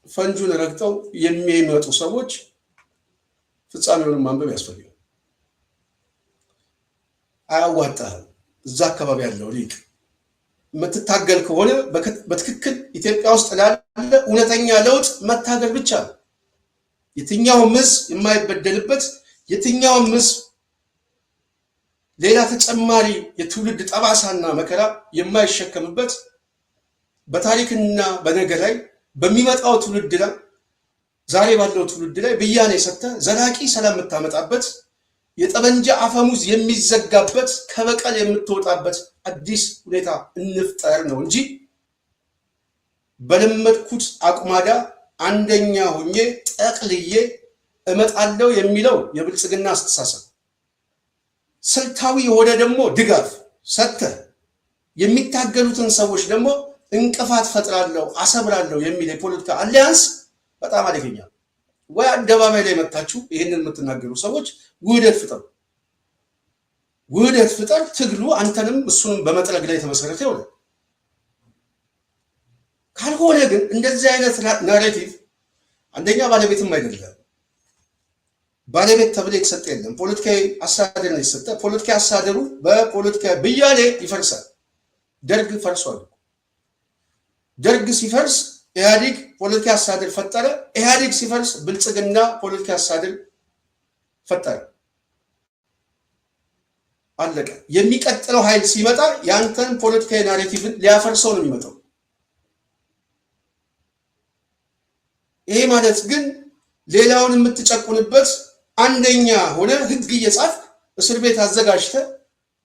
ፈንጁን ረግጠው የሚመጡ ሰዎች ፍጻሜውን ማንበብ ያስፈልጋል። አያዋጣህም። እዛ አካባቢ ያለው ሊቅ የምትታገል ከሆነ በትክክል ኢትዮጵያ ውስጥ ላለ እውነተኛ ለውጥ መታገል ብቻ ነው። የትኛውም ሕዝብ የማይበደልበት፣ የትኛውም ሕዝብ ሌላ ተጨማሪ የትውልድ ጠባሳና መከራ የማይሸከምበት፣ በታሪክና በነገ ላይ በሚመጣው ትውልድ ላይ ዛሬ ባለው ትውልድ ላይ ብያኔ ሰጥተህ ዘላቂ ሰላም የምታመጣበት፣ የጠመንጃ አፈሙዝ የሚዘጋበት፣ ከበቀል የምትወጣበት አዲስ ሁኔታ እንፍጠር ነው እንጂ በለመድኩት አቁማዳ አንደኛ ሆኜ ጠቅልዬ እመጣለሁ የሚለው የብልጽግና አስተሳሰብ ስልታዊ የሆነ ደግሞ ድጋፍ ሰጥተህ የሚታገሉትን ሰዎች ደግሞ እንቅፋት ፈጥራለሁ አሰብራለሁ የሚል የፖለቲካ አሊያንስ በጣም አደገኛ ነው። ወይ አደባባይ ላይ መታችሁ ይህንን የምትናገሩ ሰዎች ውህደት ፍጠር፣ ትግሉ አንተንም እሱንም በመጥረግ ላይ የተመሰረተ ይሆናል። ካልሆነ ግን እንደዚህ አይነት ናሬቲቭ አንደኛ ባለቤትም አይደለም፣ ባለቤት ተብሎ የተሰጠ የለም። ፖለቲካዊ አስተዳደር ነው የተሰጠ። ፖለቲካዊ አስተዳደሩ በፖለቲካዊ ብያኔ ይፈርሳል። ደርግ ፈርሷል። ደርግ ሲፈርስ ኢህአዴግ ፖለቲካ አስተዳደር ፈጠረ። ኢህአዴግ ሲፈርስ ብልጽግና ፖለቲካ አስተዳደር ፈጠረ። አለቀ። የሚቀጥለው ኃይል ሲመጣ ያንተን ፖለቲካዊ ናሬቲቭን ሊያፈርሰው ነው የሚመጣው። ይሄ ማለት ግን ሌላውን የምትጨቁንበት አንደኛ ሆነ ህግ እየጻፍክ እስር ቤት አዘጋጅተ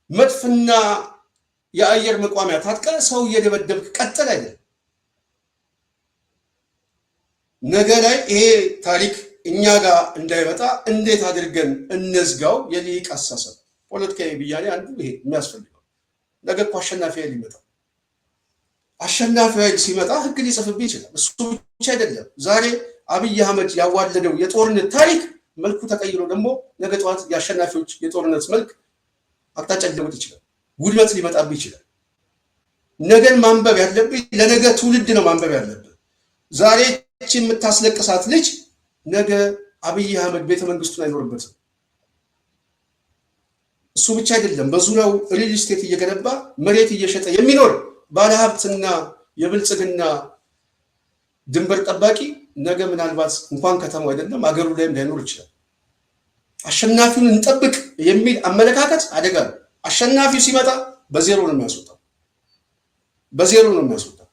መድፍና የአየር መቋሚያ ታጥቀ ሰው እየደበደብክ ቀጥል አይደለም። ነገ ላይ ይሄ ታሪክ እኛ ጋር እንዳይመጣ እንዴት አድርገን እንዝጋው? የሊቅ አሳሰብ ፖለቲካዊ ብያኔ አንዱ ይሄ የሚያስፈልገው። ነገ እኮ አሸናፊ ኃይል ይመጣል። አሸናፊ ኃይል ሲመጣ ህግ ሊጽፍብህ ይችላል። እሱ ብቻ አይደለም። ዛሬ አብይ አህመድ ያዋለደው የጦርነት ታሪክ መልኩ ተቀይሮ ደግሞ ነገ ጠዋት የአሸናፊዎች የጦርነት መልክ አቅጣጫ ሊለውጥ ይችላል። ውድመት ሊመጣብህ ይችላል። ነገን ማንበብ ያለብህ ለነገ ትውልድ ነው ማንበብ ያለብህ። ዛሬ የምታስለቅሳት ልጅ ነገ አብይ አህመድ ቤተመንግስቱን አይኖርበትም። እሱ ብቻ አይደለም። በዙሪያው ሪል ስቴት እየገነባ መሬት እየሸጠ የሚኖር ባለሀብትና የብልጽግና ድንበር ጠባቂ ነገ ምናልባት እንኳን ከተማው አይደለም አገሩ ላይም ላይኖር ይችላል። አሸናፊውን እንጠብቅ የሚል አመለካከት አደጋ ነው። አሸናፊው ሲመጣ በዜሮ ነው የሚያስወጣው፣ በዜሮ ነው የሚያስወጣው።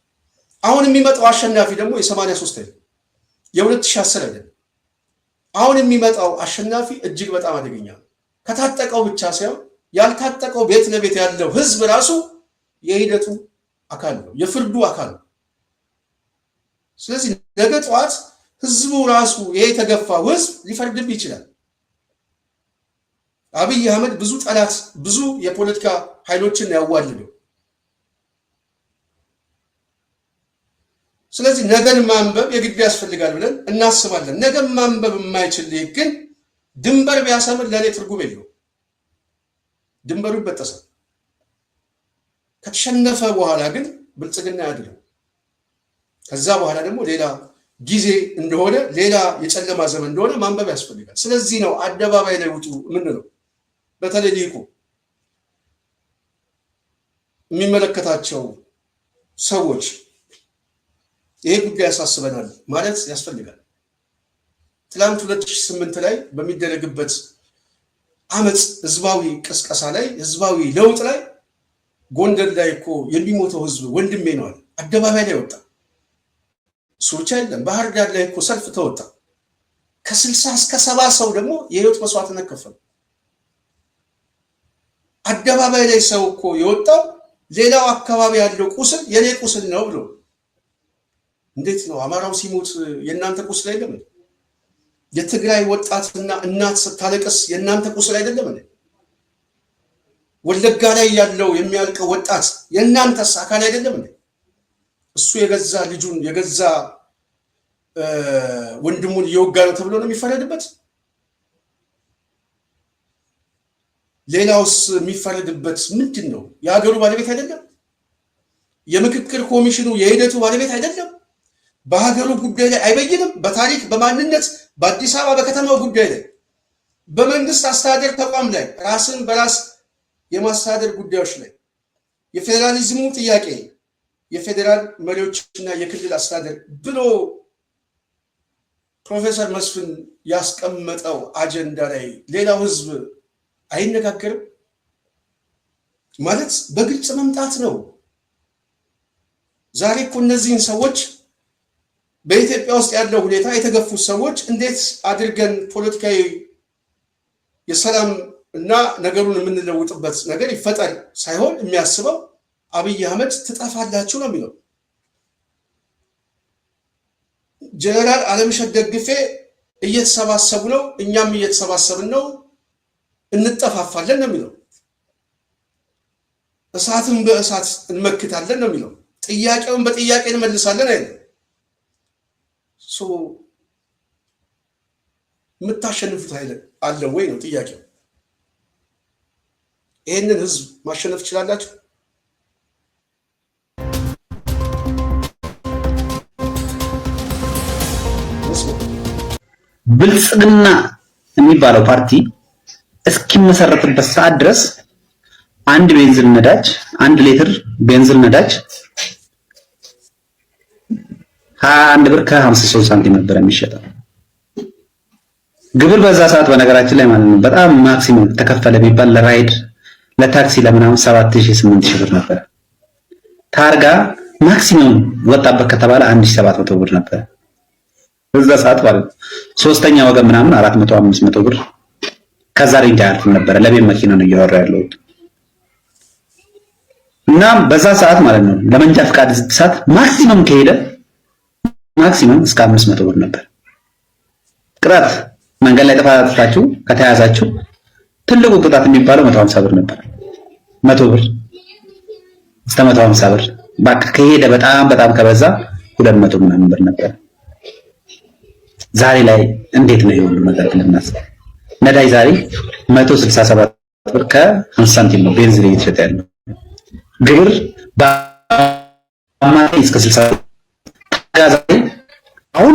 አሁን የሚመጣው አሸናፊ ደግሞ የ83 አይደለም፣ የ2010 አይደለም። አሁን የሚመጣው አሸናፊ እጅግ በጣም አደገኛ ነው። ከታጠቀው ብቻ ሳይሆን ያልታጠቀው ቤት ለቤት ያለው ህዝብ ራሱ የሂደቱ አካል ነው፣ የፍርዱ አካል ነው። ስለዚህ ነገ ጠዋት ህዝቡ ራሱ ይሄ የተገፋው ህዝብ ሊፈርድብ ይችላል። አብይ አህመድ ብዙ ጠላት ብዙ የፖለቲካ ኃይሎችን ያዋልደው። ስለዚህ ነገን ማንበብ የግድ ያስፈልጋል ብለን እናስባለን። ነገን ማንበብ የማይችል ግን ድንበር ቢያሰምር ለኔ ትርጉም የለውም። ድንበሩ ይበጠሳል። ከተሸነፈ በኋላ ግን ብልጽግና ያድለው። ከዛ በኋላ ደግሞ ሌላ ጊዜ እንደሆነ ሌላ የጨለማ ዘመን እንደሆነ ማንበብ ያስፈልጋል። ስለዚህ ነው አደባባይ ላይ ውጡ የምንለው። በተለይ ሊቁ የሚመለከታቸው ሰዎች ይሄ ጉዳይ ያሳስበናል ማለት ያስፈልጋል። ትላንት 2008 ላይ በሚደረግበት አመፅ ህዝባዊ ቅስቀሳ ላይ ህዝባዊ ለውጥ ላይ ጎንደር ላይ እኮ የሚሞተው ህዝብ ወንድሜ ነው አለ። አደባባይ ላይ ወጣ። እሱ ብቻ አይደለም፣ ባህር ዳር ላይ እኮ ሰልፍ ተወጣ። ከ60 እስከ 70 ሰው ደግሞ የህይወት መስዋዕትነት ከፈሉ። አደባባይ ላይ ሰው እኮ የወጣው ሌላው አካባቢ ያለው ቁስል የኔ ቁስል ነው ብሎ። እንዴት ነው አማራው ሲሞት የእናንተ ቁስል አይደለም? የትግራይ ወጣትና እናት ስታለቅስ የእናንተ ቁስል አይደለም? ወለጋ ላይ ያለው የሚያልቀው ወጣት የእናንተስ አካል አይደለም? እሱ የገዛ ልጁን የገዛ ወንድሙን እየወጋ ነው ተብሎ ነው የሚፈረድበት? ሌላውስ የሚፈረድበት ምንድን ነው? የሀገሩ ባለቤት አይደለም? የምክክር ኮሚሽኑ የሂደቱ ባለቤት አይደለም? በሀገሩ ጉዳይ ላይ አይበይንም? በታሪክ በማንነት በአዲስ አበባ በከተማው ጉዳይ ላይ በመንግስት አስተዳደር ተቋም ላይ ራስን በራስ የማስተዳደር ጉዳዮች ላይ የፌዴራሊዝሙ ጥያቄ የፌዴራል መሪዎችና የክልል አስተዳደር ብሎ ፕሮፌሰር መስፍን ያስቀመጠው አጀንዳ ላይ ሌላው ህዝብ አይነጋገርም ማለት በግልጽ መምጣት ነው። ዛሬ እኮ እነዚህን ሰዎች በኢትዮጵያ ውስጥ ያለው ሁኔታ የተገፉት ሰዎች እንዴት አድርገን ፖለቲካዊ የሰላም እና ነገሩን የምንለውጥበት ነገር ይፈጠር ሳይሆን የሚያስበው አብይ አህመድ ትጠፋላችሁ ነው የሚለው። ጀነራል አለምሸት ደግፌ እየተሰባሰቡ ነው፣ እኛም እየተሰባሰብን ነው፣ እንጠፋፋለን ነው የሚለው። እሳትን በእሳት እንመክታለን ነው የሚለው። ጥያቄውን በጥያቄ እንመልሳለን አይደለም። የምታሸንፉት ኃይል አለ ወይ ነው ጥያቄው። ይህንን ህዝብ ማሸነፍ ትችላላችሁ? ብልጽግና የሚባለው ፓርቲ እስኪመሰረትበት ሰዓት ድረስ አንድ ቤንዚን ነዳጅ 1 ሊትር ቤንዚን ነዳጅ 21 ብር ከ53 ሳንቲም ነበር የሚሸጠው። ግብር በዛ ሰዓት በነገራችን ላይ ማለት ነው በጣም ማክሲመም ተከፈለ ቢባል ለራይድ ለታክሲ ለምናምን 7000-8000 ብር ነበር። ታርጋ ማክሲመም ወጣበት ከተባለ 1700 ብር ነበር በዛ ሰዓት ማለት ነው። ሶስተኛ ወገን ምናምን 400-500 ብር ከዛ ሬንጅ አያልፍም ነበረ። ለቤት መኪና ነው እያወራ ያለሁት። እና በዛ ሰዓት ማለት ነው ለመንጃ ፈቃድ ሰዓት ማክሲመም ከሄደ ማክሲመም እስከ 500 ብር ነበር ቅጣት። መንገድ ላይ ጥፋታችሁ ከተያዛችሁ ትልቁ ቅጣት የሚባለው 150 ብር ነበር። 100 ብር እስከ 150 ብር በቃ ከሄደ በጣም ከበዛ 200 ምናምን ብር ነበር። ዛሬ ላይ እንዴት ነው የሁሉ ነገር ብለናል። ነዳጅ ዛሬ 167 ብር ከ50 ሳንቲም ነው ቤንዚን እየተሸጠ ያለው። ግብር በአማካይ እስከ 60 ጋዛ አሁን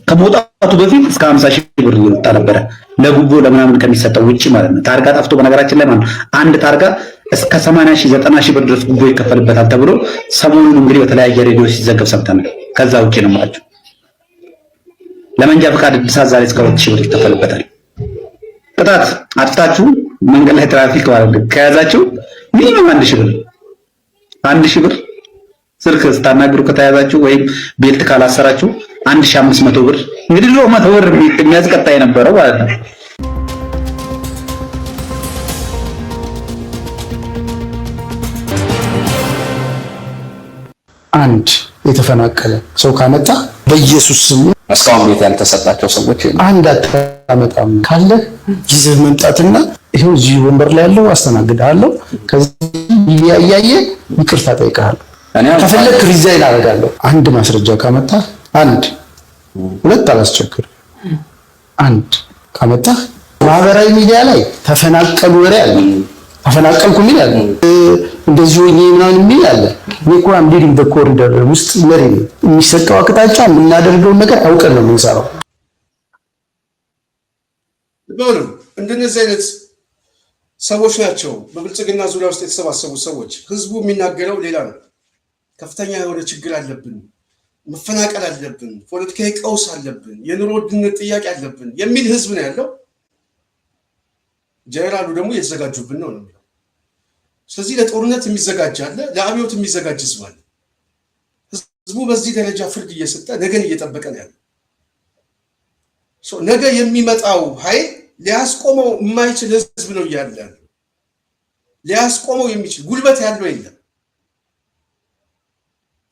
ከመውጣቱ በፊት እስከ 50 ሺህ ብር ይወጣ ነበረ ለጉቦ ለምናምን ከሚሰጠው ውጪ ማለት ነው። ታርጋ ጠፍቶ በነገራችን ላይ ማለት አንድ ታርጋ እስከ 80 ሺህ 90 ሺህ ብር ድረስ ጉቦ ይከፈልበታል ተብሎ ሰሞኑን እንግዲህ በተለያየ ሬዲዮ ሲዘገብ ሰምተናል። ከዛ ውጪ ነው ማለት ለመንጃ ፈቃድ እድሳት ዛሬ እስከ 2 ሺህ ብር ይከፈልበታል። ቅጣት አጥፍታችሁ መንገድ ላይ ትራፊክ ማለት ከያዛችሁ ሚኒመም 1 ሺህ ብር ስልክ ስታናግሩ ከተያዛችሁ ወይም ቤልት ካላሰራችሁ 1500 ብር እንግዲህ ድሮ 100 ብር የሚያስቀጣ የነበረው ማለት ነው። አንድ የተፈናቀለ ሰው ካመጣ በኢየሱስ ስም እስካሁን ቤት ያልተሰጣቸው ሰዎች አንድ አታመጣም ካለ ይዘህ መምጣትና ይሄው እዚህ ወንበር ላይ ያለው አስተናግድሃለሁ፣ ከዚህ ያያየ ይቅርታ ጠይቀሃለሁ፣ ከፈለክ ሪዛይን አደርጋለሁ። አንድ ማስረጃ ካመጣ አንድ ሁለት አላስቸግር አንድ ካመጣ ማህበራዊ ሚዲያ ላይ ተፈናቀሉ ወሬ አለ፣ ተፈናቀልኩ የሚል አለ፣ እንደዚህ ሆኜ ምናምን የሚል አለ። እኔ እኮ አም ሊዲንግ ዘ ኮሪደር ውስጥ መሪ ነኝ። የሚሰጠው አቅጣጫ የምናደርገውን ነገር አውቀን ነው የምንሰራው። እንደነዚህ አይነት ሰዎች ናቸው በብልጽግና ዙሪያ ውስጥ የተሰባሰቡ ሰዎች። ህዝቡ የሚናገረው ሌላ ነው። ከፍተኛ የሆነ ችግር አለብን፣ መፈናቀል አለብን፣ ፖለቲካዊ ቀውስ አለብን፣ የኑሮ ውድነት ጥያቄ አለብን የሚል ህዝብ ነው ያለው። ጀነራሉ ደግሞ እየተዘጋጁብን ነው የሚለው። ስለዚህ ለጦርነት የሚዘጋጅ አለ፣ ለአብዮት የሚዘጋጅ ህዝብ አለ። ህዝቡ በዚህ ደረጃ ፍርድ እየሰጠ ነገን እየጠበቀ ነው ያለው። ነገ የሚመጣው ኃይል ሊያስቆመው የማይችል ህዝብ ነው እያለ ያለው። ሊያስቆመው የሚችል ጉልበት ያለው የለም።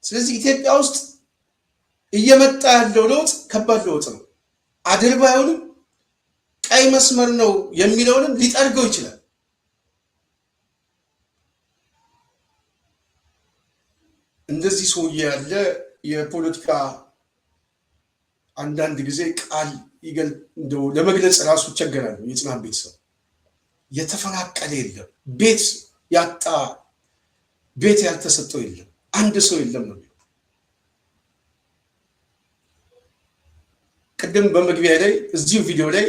ስለዚህ ኢትዮጵያ ውስጥ እየመጣ ያለው ለውጥ ከባድ ለውጥ ነው። አድርባዩንም ቀይ መስመር ነው የሚለውንም ሊጠርገው ይችላል። እንደዚህ ሰውዬ ያለ የፖለቲካ አንዳንድ ጊዜ ቃል እንደው ለመግለጽ ራሱ ይቸገራል። የጽናት ቤተሰብ የተፈናቀለ የለም፣ ቤት ያጣ ቤት ያልተሰጠው የለም፣ አንድ ሰው የለም ነው። ቅድም በመግቢያ ላይ እዚሁ ቪዲዮ ላይ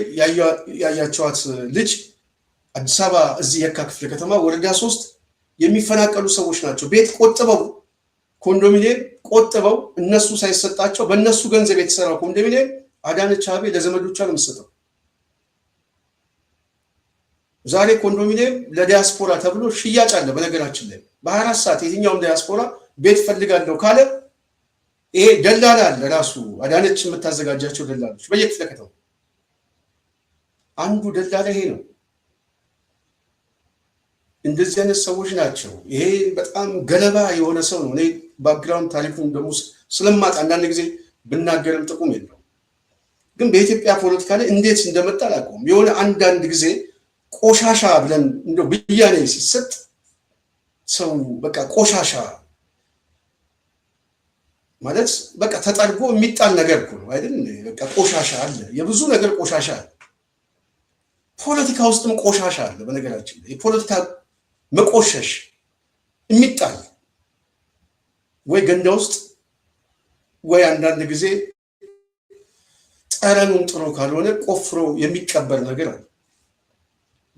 ያያቸዋት ልጅ አዲስ አበባ እዚህ የካ ክፍለ ከተማ ወረዳ 3 የሚፈናቀሉ ሰዎች ናቸው። ቤት ቆጥበው ኮንዶሚኒየም ቆጥበው እነሱ ሳይሰጣቸው በእነሱ ገንዘብ የተሰራው ኮንዶሚኒየም አዳነች አቤቤ ለዘመዶቿ ነው የምትሰጠው። ዛሬ ኮንዶሚኒየም ለዲያስፖራ ተብሎ ሽያጭ አለ። በነገራችን ላይ በ24 ሰዓት የትኛውም ዲያስፖራ ቤት ፈልጋለሁ ካለ ይሄ ደላላ አለ። ራሱ አዳነች የምታዘጋጃቸው ደላሎች በየክፍለ ከተማው አንዱ ደላላ ይሄ ነው። እንደዚህ አይነት ሰዎች ናቸው። ይሄ በጣም ገለባ የሆነ ሰው ነው። እኔ ባክግራውንድ ታሪኩን ደግሞ ስለማጣ አንዳንድ ጊዜ ብናገርም ጥቁም የለው። ግን በኢትዮጵያ ፖለቲካ ላይ እንዴት እንደመጣ አላውቀውም። የሆነ አንዳንድ ጊዜ ቆሻሻ ብለን እንደው ብያኔ ሲሰጥ ሰው በቃ ቆሻሻ ማለት በቃ ተጠርጎ የሚጣል ነገር እኮ ነው አይደል? በቃ ቆሻሻ አለ፣ የብዙ ነገር ቆሻሻ አለ። ፖለቲካ ውስጥም ቆሻሻ አለ። በነገራችን ላይ የፖለቲካ መቆሸሽ የሚጣል ወይ ገንዳ ውስጥ ወይ አንዳንድ ጊዜ ጠረኑን ጥሩ ካልሆነ ቆፍሮ የሚቀበር ነገር አለ።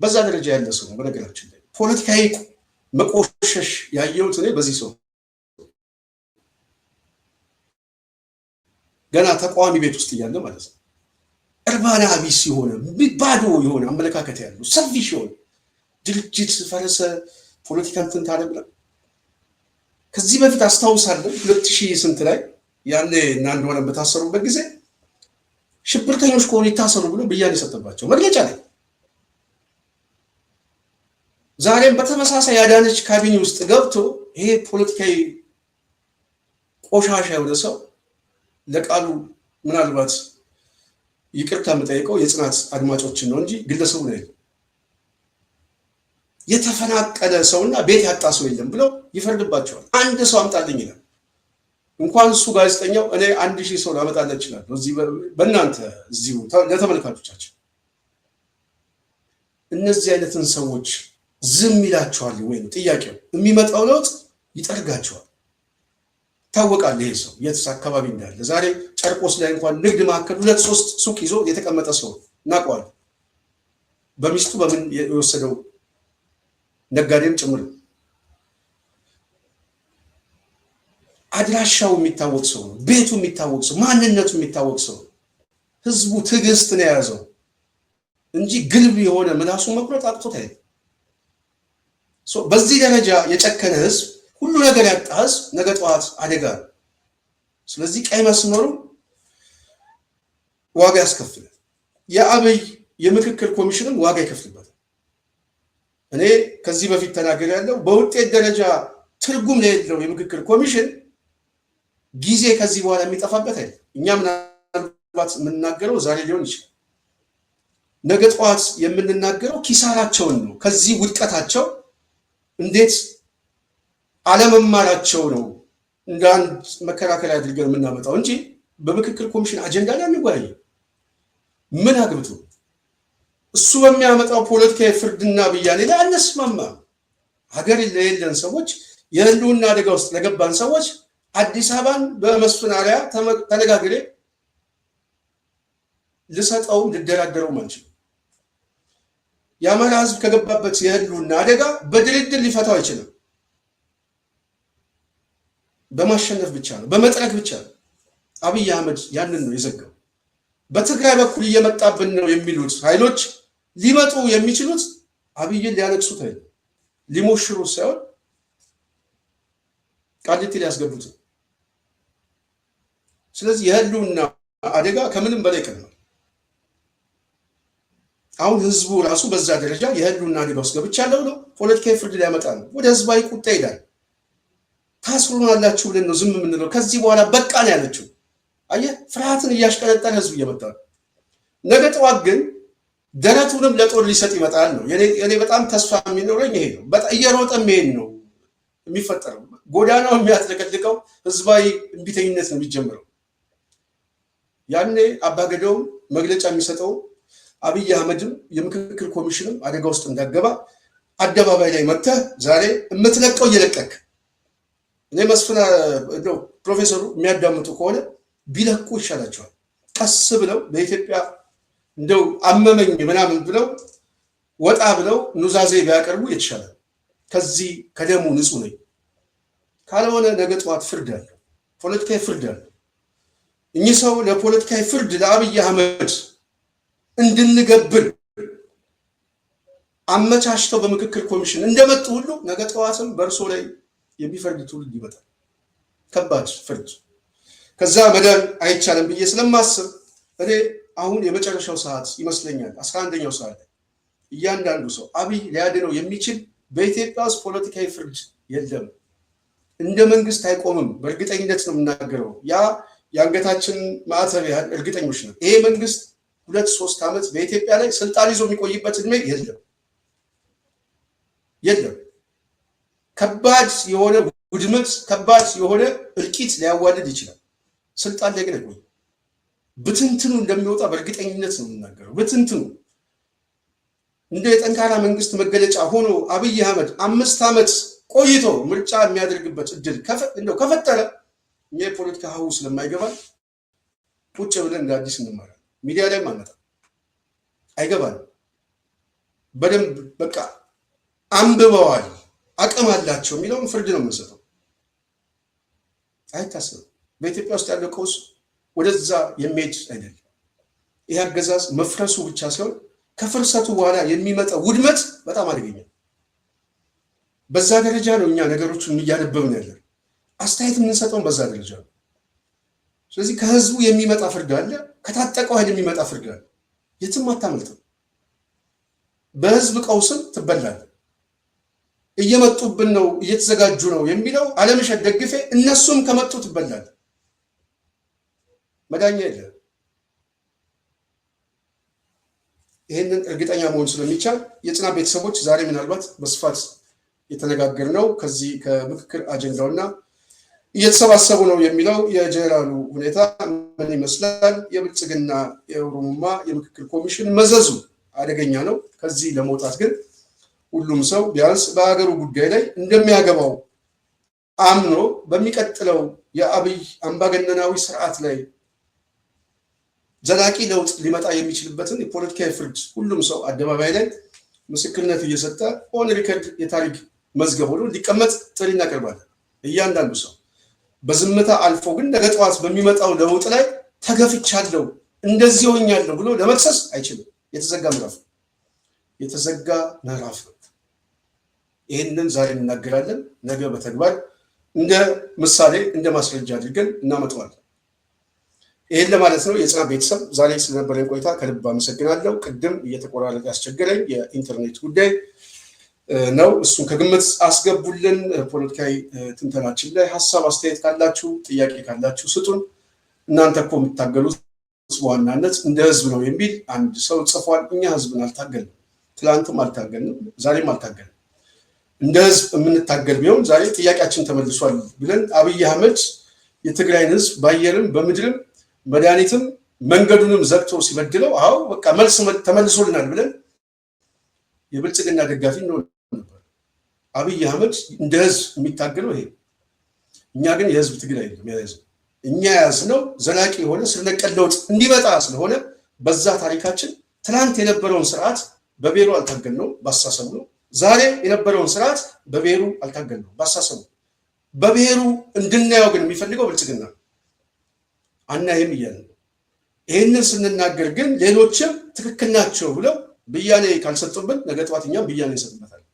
በዛ ደረጃ ያለ ሰው ነው። በነገራችን ላይ ፖለቲካዊ መቆሸሽ ያየሁት እኔ በዚህ ሰው ገና ተቃዋሚ ቤት ውስጥ እያለ ማለት ነው። እርባና ቢስ የሆነ ባዶ የሆነ አመለካከት ያለው ሰፊሽ የሆነ ድርጅት ፈረሰ፣ ፖለቲካ እንትን ታደርግ። ከዚህ በፊት አስታውሳለሁ 2000 ስንት ላይ ያኔ እና እንደሆነ በታሰሩበት ጊዜ ሽብርተኞች ከሆኑ ይታሰሩ ብሎ ብያኔ የሰጠባቸው መግለጫ ላይ ዛሬም በተመሳሳይ ያዳነች ካቢኔ ውስጥ ገብቶ ይሄ ፖለቲካዊ ቆሻሻ የሆነ ሰው ለቃሉ ምናልባት ይቅርታ የምጠይቀው የጽናት አድማጮችን ነው እንጂ ግለሰቡ ላይ የተፈናቀለ ሰውና ቤት ያጣ ሰው የለም ብለው ይፈርድባቸዋል። አንድ ሰው አምጣልኝ ይላል። እንኳን እሱ ጋዜጠኛው እኔ 1000 ሰው ላመጣለት ይችላል። እዚህ በእናንተ እዚሁ ለተመልካቾቻችን እነዚህ አይነትን ሰዎች ዝም ይላቸዋል ወይ ነው ጥያቄው። የሚመጣው ለውጥ ይጠርጋቸዋል። ታወቃል ይሄ ሰው የት አካባቢ እንዳለ። ዛሬ ጨርቆስ ላይ እንኳን ንግድ ማዕከል 2-3 ሱቅ ይዞ የተቀመጠ ሰው እናውቀዋለን። በሚስቱ በምን የወሰደው ነጋዴም ጭምር። አድራሻው የሚታወቅ ሰው ነው። ቤቱ የሚታወቅ ሰው፣ ማንነቱ የሚታወቅ ሰው። ህዝቡ ትዕግስት ነው የያዘው እንጂ ግልብ የሆነ ምላሱን መቁረጥ አቅቶት አይደለም። በዚህ ደረጃ የጨከነ ህዝብ፣ ሁሉ ነገር ያጣ ህዝብ ነገ ጠዋት አደጋ ነው። ስለዚህ ቀይ መስመሩ ዋጋ ያስከፍላል። የአብይ የምክክር ኮሚሽንም ዋጋ ይከፍልበታል። እኔ ከዚህ በፊት ተናገር ያለው በውጤት ደረጃ ትርጉም የሌለው የምክክር ኮሚሽን ጊዜ ከዚህ በኋላ የሚጠፋበት አይደለም። እኛ ምናልባት የምንናገረው ዛሬ ሊሆን ይችላል፣ ነገ ጠዋት የምንናገረው ኪሳራቸውን ነው። ከዚህ ውድቀታቸው እንዴት አለመማራቸው ነው እንደ አንድ መከራከሪያ አድርገን የምናመጣው እንጂ በምክክር ኮሚሽን አጀንዳ ላይ አንወያይ። ምን አግብቶ እሱ በሚያመጣው ፖለቲካዊ ፍርድና ብያኔ ላይ አንስማማ። ሀገር የሌለን ሰዎች፣ የህልውና አደጋ ውስጥ ለገባን ሰዎች አዲስ አበባን በመስፍን አርአያ ተነጋግሬ ልሰጠው ልደራደረው ማንችል። የአማራ ህዝብ ከገባበት የህልውና አደጋ በድርድር ሊፈታው አይችልም። በማሸነፍ ብቻ ነው፣ በመጥረግ ብቻ ነው። አብይ አህመድ ያንን ነው የዘጋው። በትግራይ በኩል እየመጣብን ነው የሚሉት ኃይሎች ሊመጡ የሚችሉት አብይን ሊያነግሱት አይደለም፣ ሊሞሽሩት ሳይሆን ቃሊቲ ሊያስገቡት። ስለዚህ የህልውና አደጋ ከምንም በላይ ቀድሟል። አሁን ህዝቡ ራሱ በዛ ደረጃ የህልውና አደጋ ውስጥ ገብቻለሁ ብሎ ፖለቲካዊ ፍርድ ሊያመጣ ነው። ወደ ህዝባዊ ቁጣ ይሄዳል። ታስሩናላችሁ ብለን ነው ዝም የምንለው። ከዚህ በኋላ በቃ ነው ያለችው። አየህ፣ ፍርሃትን እያሽቀነጠረ ህዝብ እየመጣ ነው። ነገ ጠዋት ግን ደረቱንም ለጦር ሊሰጥ ይመጣል ነው የኔ በጣም ተስፋ የሚኖረኝ ይሄ ነው። በጣም እየሮጠ መሄድ ነው የሚፈጠረው። ጎዳናው የሚያጥለቀልቀው ህዝባዊ እምቢተኝነት ነው የሚጀምረው። ያኔ አባገዳውም መግለጫ የሚሰጠው አብይ አህመድም የምክክር ኮሚሽንም አደጋ ውስጥ እንዳገባ አደባባይ ላይ መጥተህ ዛሬ የምትለቀው እየለቀክ እኔ መስፍን እንደው ፕሮፌሰሩ የሚያዳምጡ ከሆነ ቢለቁ ይሻላቸዋል። ቀስ ብለው በኢትዮጵያ እንደው አመመኝ ምናምን ብለው ወጣ ብለው ኑዛዜ ቢያቀርቡ የተሻለ። ከዚህ ከደሙ ንጹህ ነኝ ካልሆነ ነገ ጠዋት ፍርድ አለው፣ ፖለቲካዊ ፍርድ አለው። እኚህ ሰው ለፖለቲካዊ ፍርድ ለአብይ አህመድ እንድንገብር አመቻችተው በምክክር ኮሚሽን እንደመጡ ሁሉ ነገ ጠዋትም በእርሶ ላይ የሚፈርድ ትውልድ ይመጣል። ከባድ ፍርድ። ከዛ መዳን አይቻልም ብዬ ስለማስብ እኔ አሁን የመጨረሻው ሰዓት ይመስለኛል፣ 11ኛው ሰዓት እያንዳንዱ ሰው አብይ ሊያድነው የሚችል በኢትዮጵያ ውስጥ ፖለቲካዊ ፍርድ የለም። እንደ መንግስት አይቆምም። በእርግጠኝነት ነው የምናገረው። ያ የአንገታችን ማዕተብ ያህል እርግጠኞች ነው። ይሄ መንግስት 2-3 ዓመት በኢትዮጵያ ላይ ስልጣን ይዞ የሚቆይበት እድሜ የለም። ከባድ የሆነ ውድመት፣ ከባድ የሆነ እልቂት ሊያዋልድ ይችላል። ስልጣን ላይ ግን አይቆይም። ብትንትኑ እንደሚወጣ በእርግጠኝነት ነው የምናገረው። ብትንትኑ እንደ የጠንካራ መንግስት መገለጫ ሆኖ አብይ አህመድ 5 ዓመት ቆይቶ ምርጫ የሚያደርግበት እድል እንደው ከፈጠረ እኛ የፖለቲካ ሀሁ ስለማይገባል ቁጭ ብለን እንደ አዲስ እንማራለን። ሚዲያ ላይ ማመጣ አይገባል። በደንብ በቃ አንብበዋል፣ አቅም አላቸው የሚለውን ፍርድ ነው የምንሰጠው። አይታሰብም። በኢትዮጵያ ውስጥ ያለው ቀውስ ወደዛ የሚሄድ አይደለም። ይህ አገዛዝ መፍረሱ ብቻ ሳይሆን ከፍርሰቱ በኋላ የሚመጣው ውድመት በጣም አደገኛ። በዛ ደረጃ ነው እኛ ነገሮችን እያነበብን ያለን፣ አስተያየት የምንሰጠውን በዛ ደረጃ ነው። ስለዚህ ከህዝቡ የሚመጣ ፍርድ አለ፣ ከታጠቀው ኃይል የሚመጣ ፍርድ አለ። የትም አታመልጥም። በህዝብ ቀውስም ትበላለህ። እየመጡብን ነው እየተዘጋጁ ነው የሚለው አለምሸት ደግፌ እነሱም ከመጡ ትበላለህ። መዳኛ የለም። ይህንን እርግጠኛ መሆን ስለሚቻል የጽናት ቤተሰቦች ዛሬ ምናልባት በስፋት የተነጋገርነው ከዚህ ከምክክር አጀንዳውና እየተሰባሰቡ ነው የሚለው የጀነራሉ ሁኔታ ምን ይመስላል? የብልጽግና የኦሮሞማ የምክክር ኮሚሽን መዘዙ አደገኛ ነው። ከዚህ ለመውጣት ግን ሁሉም ሰው ቢያንስ በሀገሩ ጉዳይ ላይ እንደሚያገባው አምኖ በሚቀጥለው የአብይ አምባገነናዊ ስርዓት ላይ ዘላቂ ለውጥ ሊመጣ የሚችልበትን የፖለቲካዊ ፍርድ ሁሉም ሰው አደባባይ ላይ ምስክርነት እየሰጠ ኦን ሪከርድ የታሪክ መዝገብ ሆኖ እንዲቀመጥ ጥሪ እናቀርባለን። እያንዳንዱ ሰው በዝምታ አልፎ ግን ነገ ጠዋት በሚመጣው ለውጥ ላይ ተገፍቻለሁ እንደዚህ ሆኛለሁ ብሎ ለመክሰስ አይችልም። የተዘጋ ምዕራፍ ነው። ይህንን ዛሬ እናገራለን፣ ነገ በተግባር እንደ ምሳሌ እንደ ማስረጃ አድርገን እናመጣዋለን። ይህን ለማለት ነው። የጽናት ቤተሰብ ዛሬ ስለነበረን ቆይታ ከልብ አመሰግናለሁ። ቅድም እየተቆራረጠ ያስቸገረኝ የኢንተርኔት ጉዳይ ነው። እሱን ከግምት አስገቡልን። ፖለቲካዊ ትንተናችን ላይ ሀሳብ አስተያየት ካላችሁ ጥያቄ ካላችሁ ስጡን። እናንተ እኮ የምታገሉት በዋናነት እንደ ህዝብ ነው የሚል አንድ ሰው ጽፏል። እኛ ህዝብን አልታገልንም፣ ትላንትም አልታገልንም፣ ዛሬም አልታገልንም። እንደ ህዝብ የምንታገል ቢሆን ዛሬ ጥያቄያችን ተመልሷል ብለን አብይ አህመድ የትግራይን ህዝብ በአየርም በምድርም መድኃኒትም መንገዱንም ዘግቶ ሲበድለው አዎ በቃ መልስ ተመልሶልናል ብለን የብልጽግና ደጋፊ ነው ነበር። አብይ አህመድ እንደ ህዝብ የሚታገለው ይሄ። እኛ ግን የህዝብ ትግል አይደለም የያዝነው። እኛ የያዝነው ዘላቂ የሆነ ስር ነቀል ለውጥ እንዲመጣ ስለሆነ በዛ ታሪካችን ትናንት የነበረውን ስርዓት በብሔሩ አልታገልነው ባሳሰቡ ነው። ዛሬ የነበረውን ስርዓት በብሔሩ አልታገልነው ባሳሰቡ። በብሔሩ እንድናየው ግን የሚፈልገው ብልጽግና አናይም እያለ ነው። ይህንን ስንናገር ግን ሌሎችም ትክክል ናቸው ብለው ብያኔ ካልሰጡብን ነገ ጠዋት እኛም ብያኔ እንሰጥበታለን፣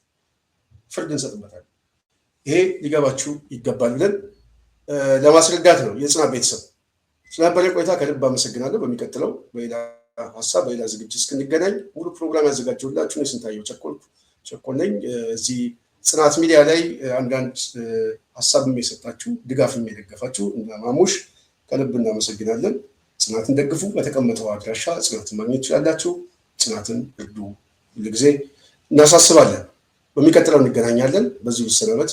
ፍርድ እንሰጥበታለን። ይሄ ሊገባችሁ ይገባል ብለን ለማስረዳት ነው። የጽናት ቤተሰብ ስለነበረ ቆይታ ከልብ አመሰግናለሁ። በሚቀጥለው በሌላ ሀሳብ በሌላ ዝግጅት እስክንገናኝ ሙሉ ፕሮግራም ያዘጋጀሁላችሁ እኔ ስንታየው ቸኮል ነኝ። እዚህ ጽናት ሚዲያ ላይ አንዳንድ ሀሳብም የሰጣችሁ ድጋፍም የደገፋችሁ እና ማሙሽ ከልብ እናመሰግናለን። ጽናትን ደግፉ። በተቀመጠው አድራሻ ጽናትን ማግኘት ትችላላችሁ። ጽናትን እርዱ። ሁልጊዜ እናሳስባለን። በሚቀጥለው እንገናኛለን። በዚሁ ልሰናበት።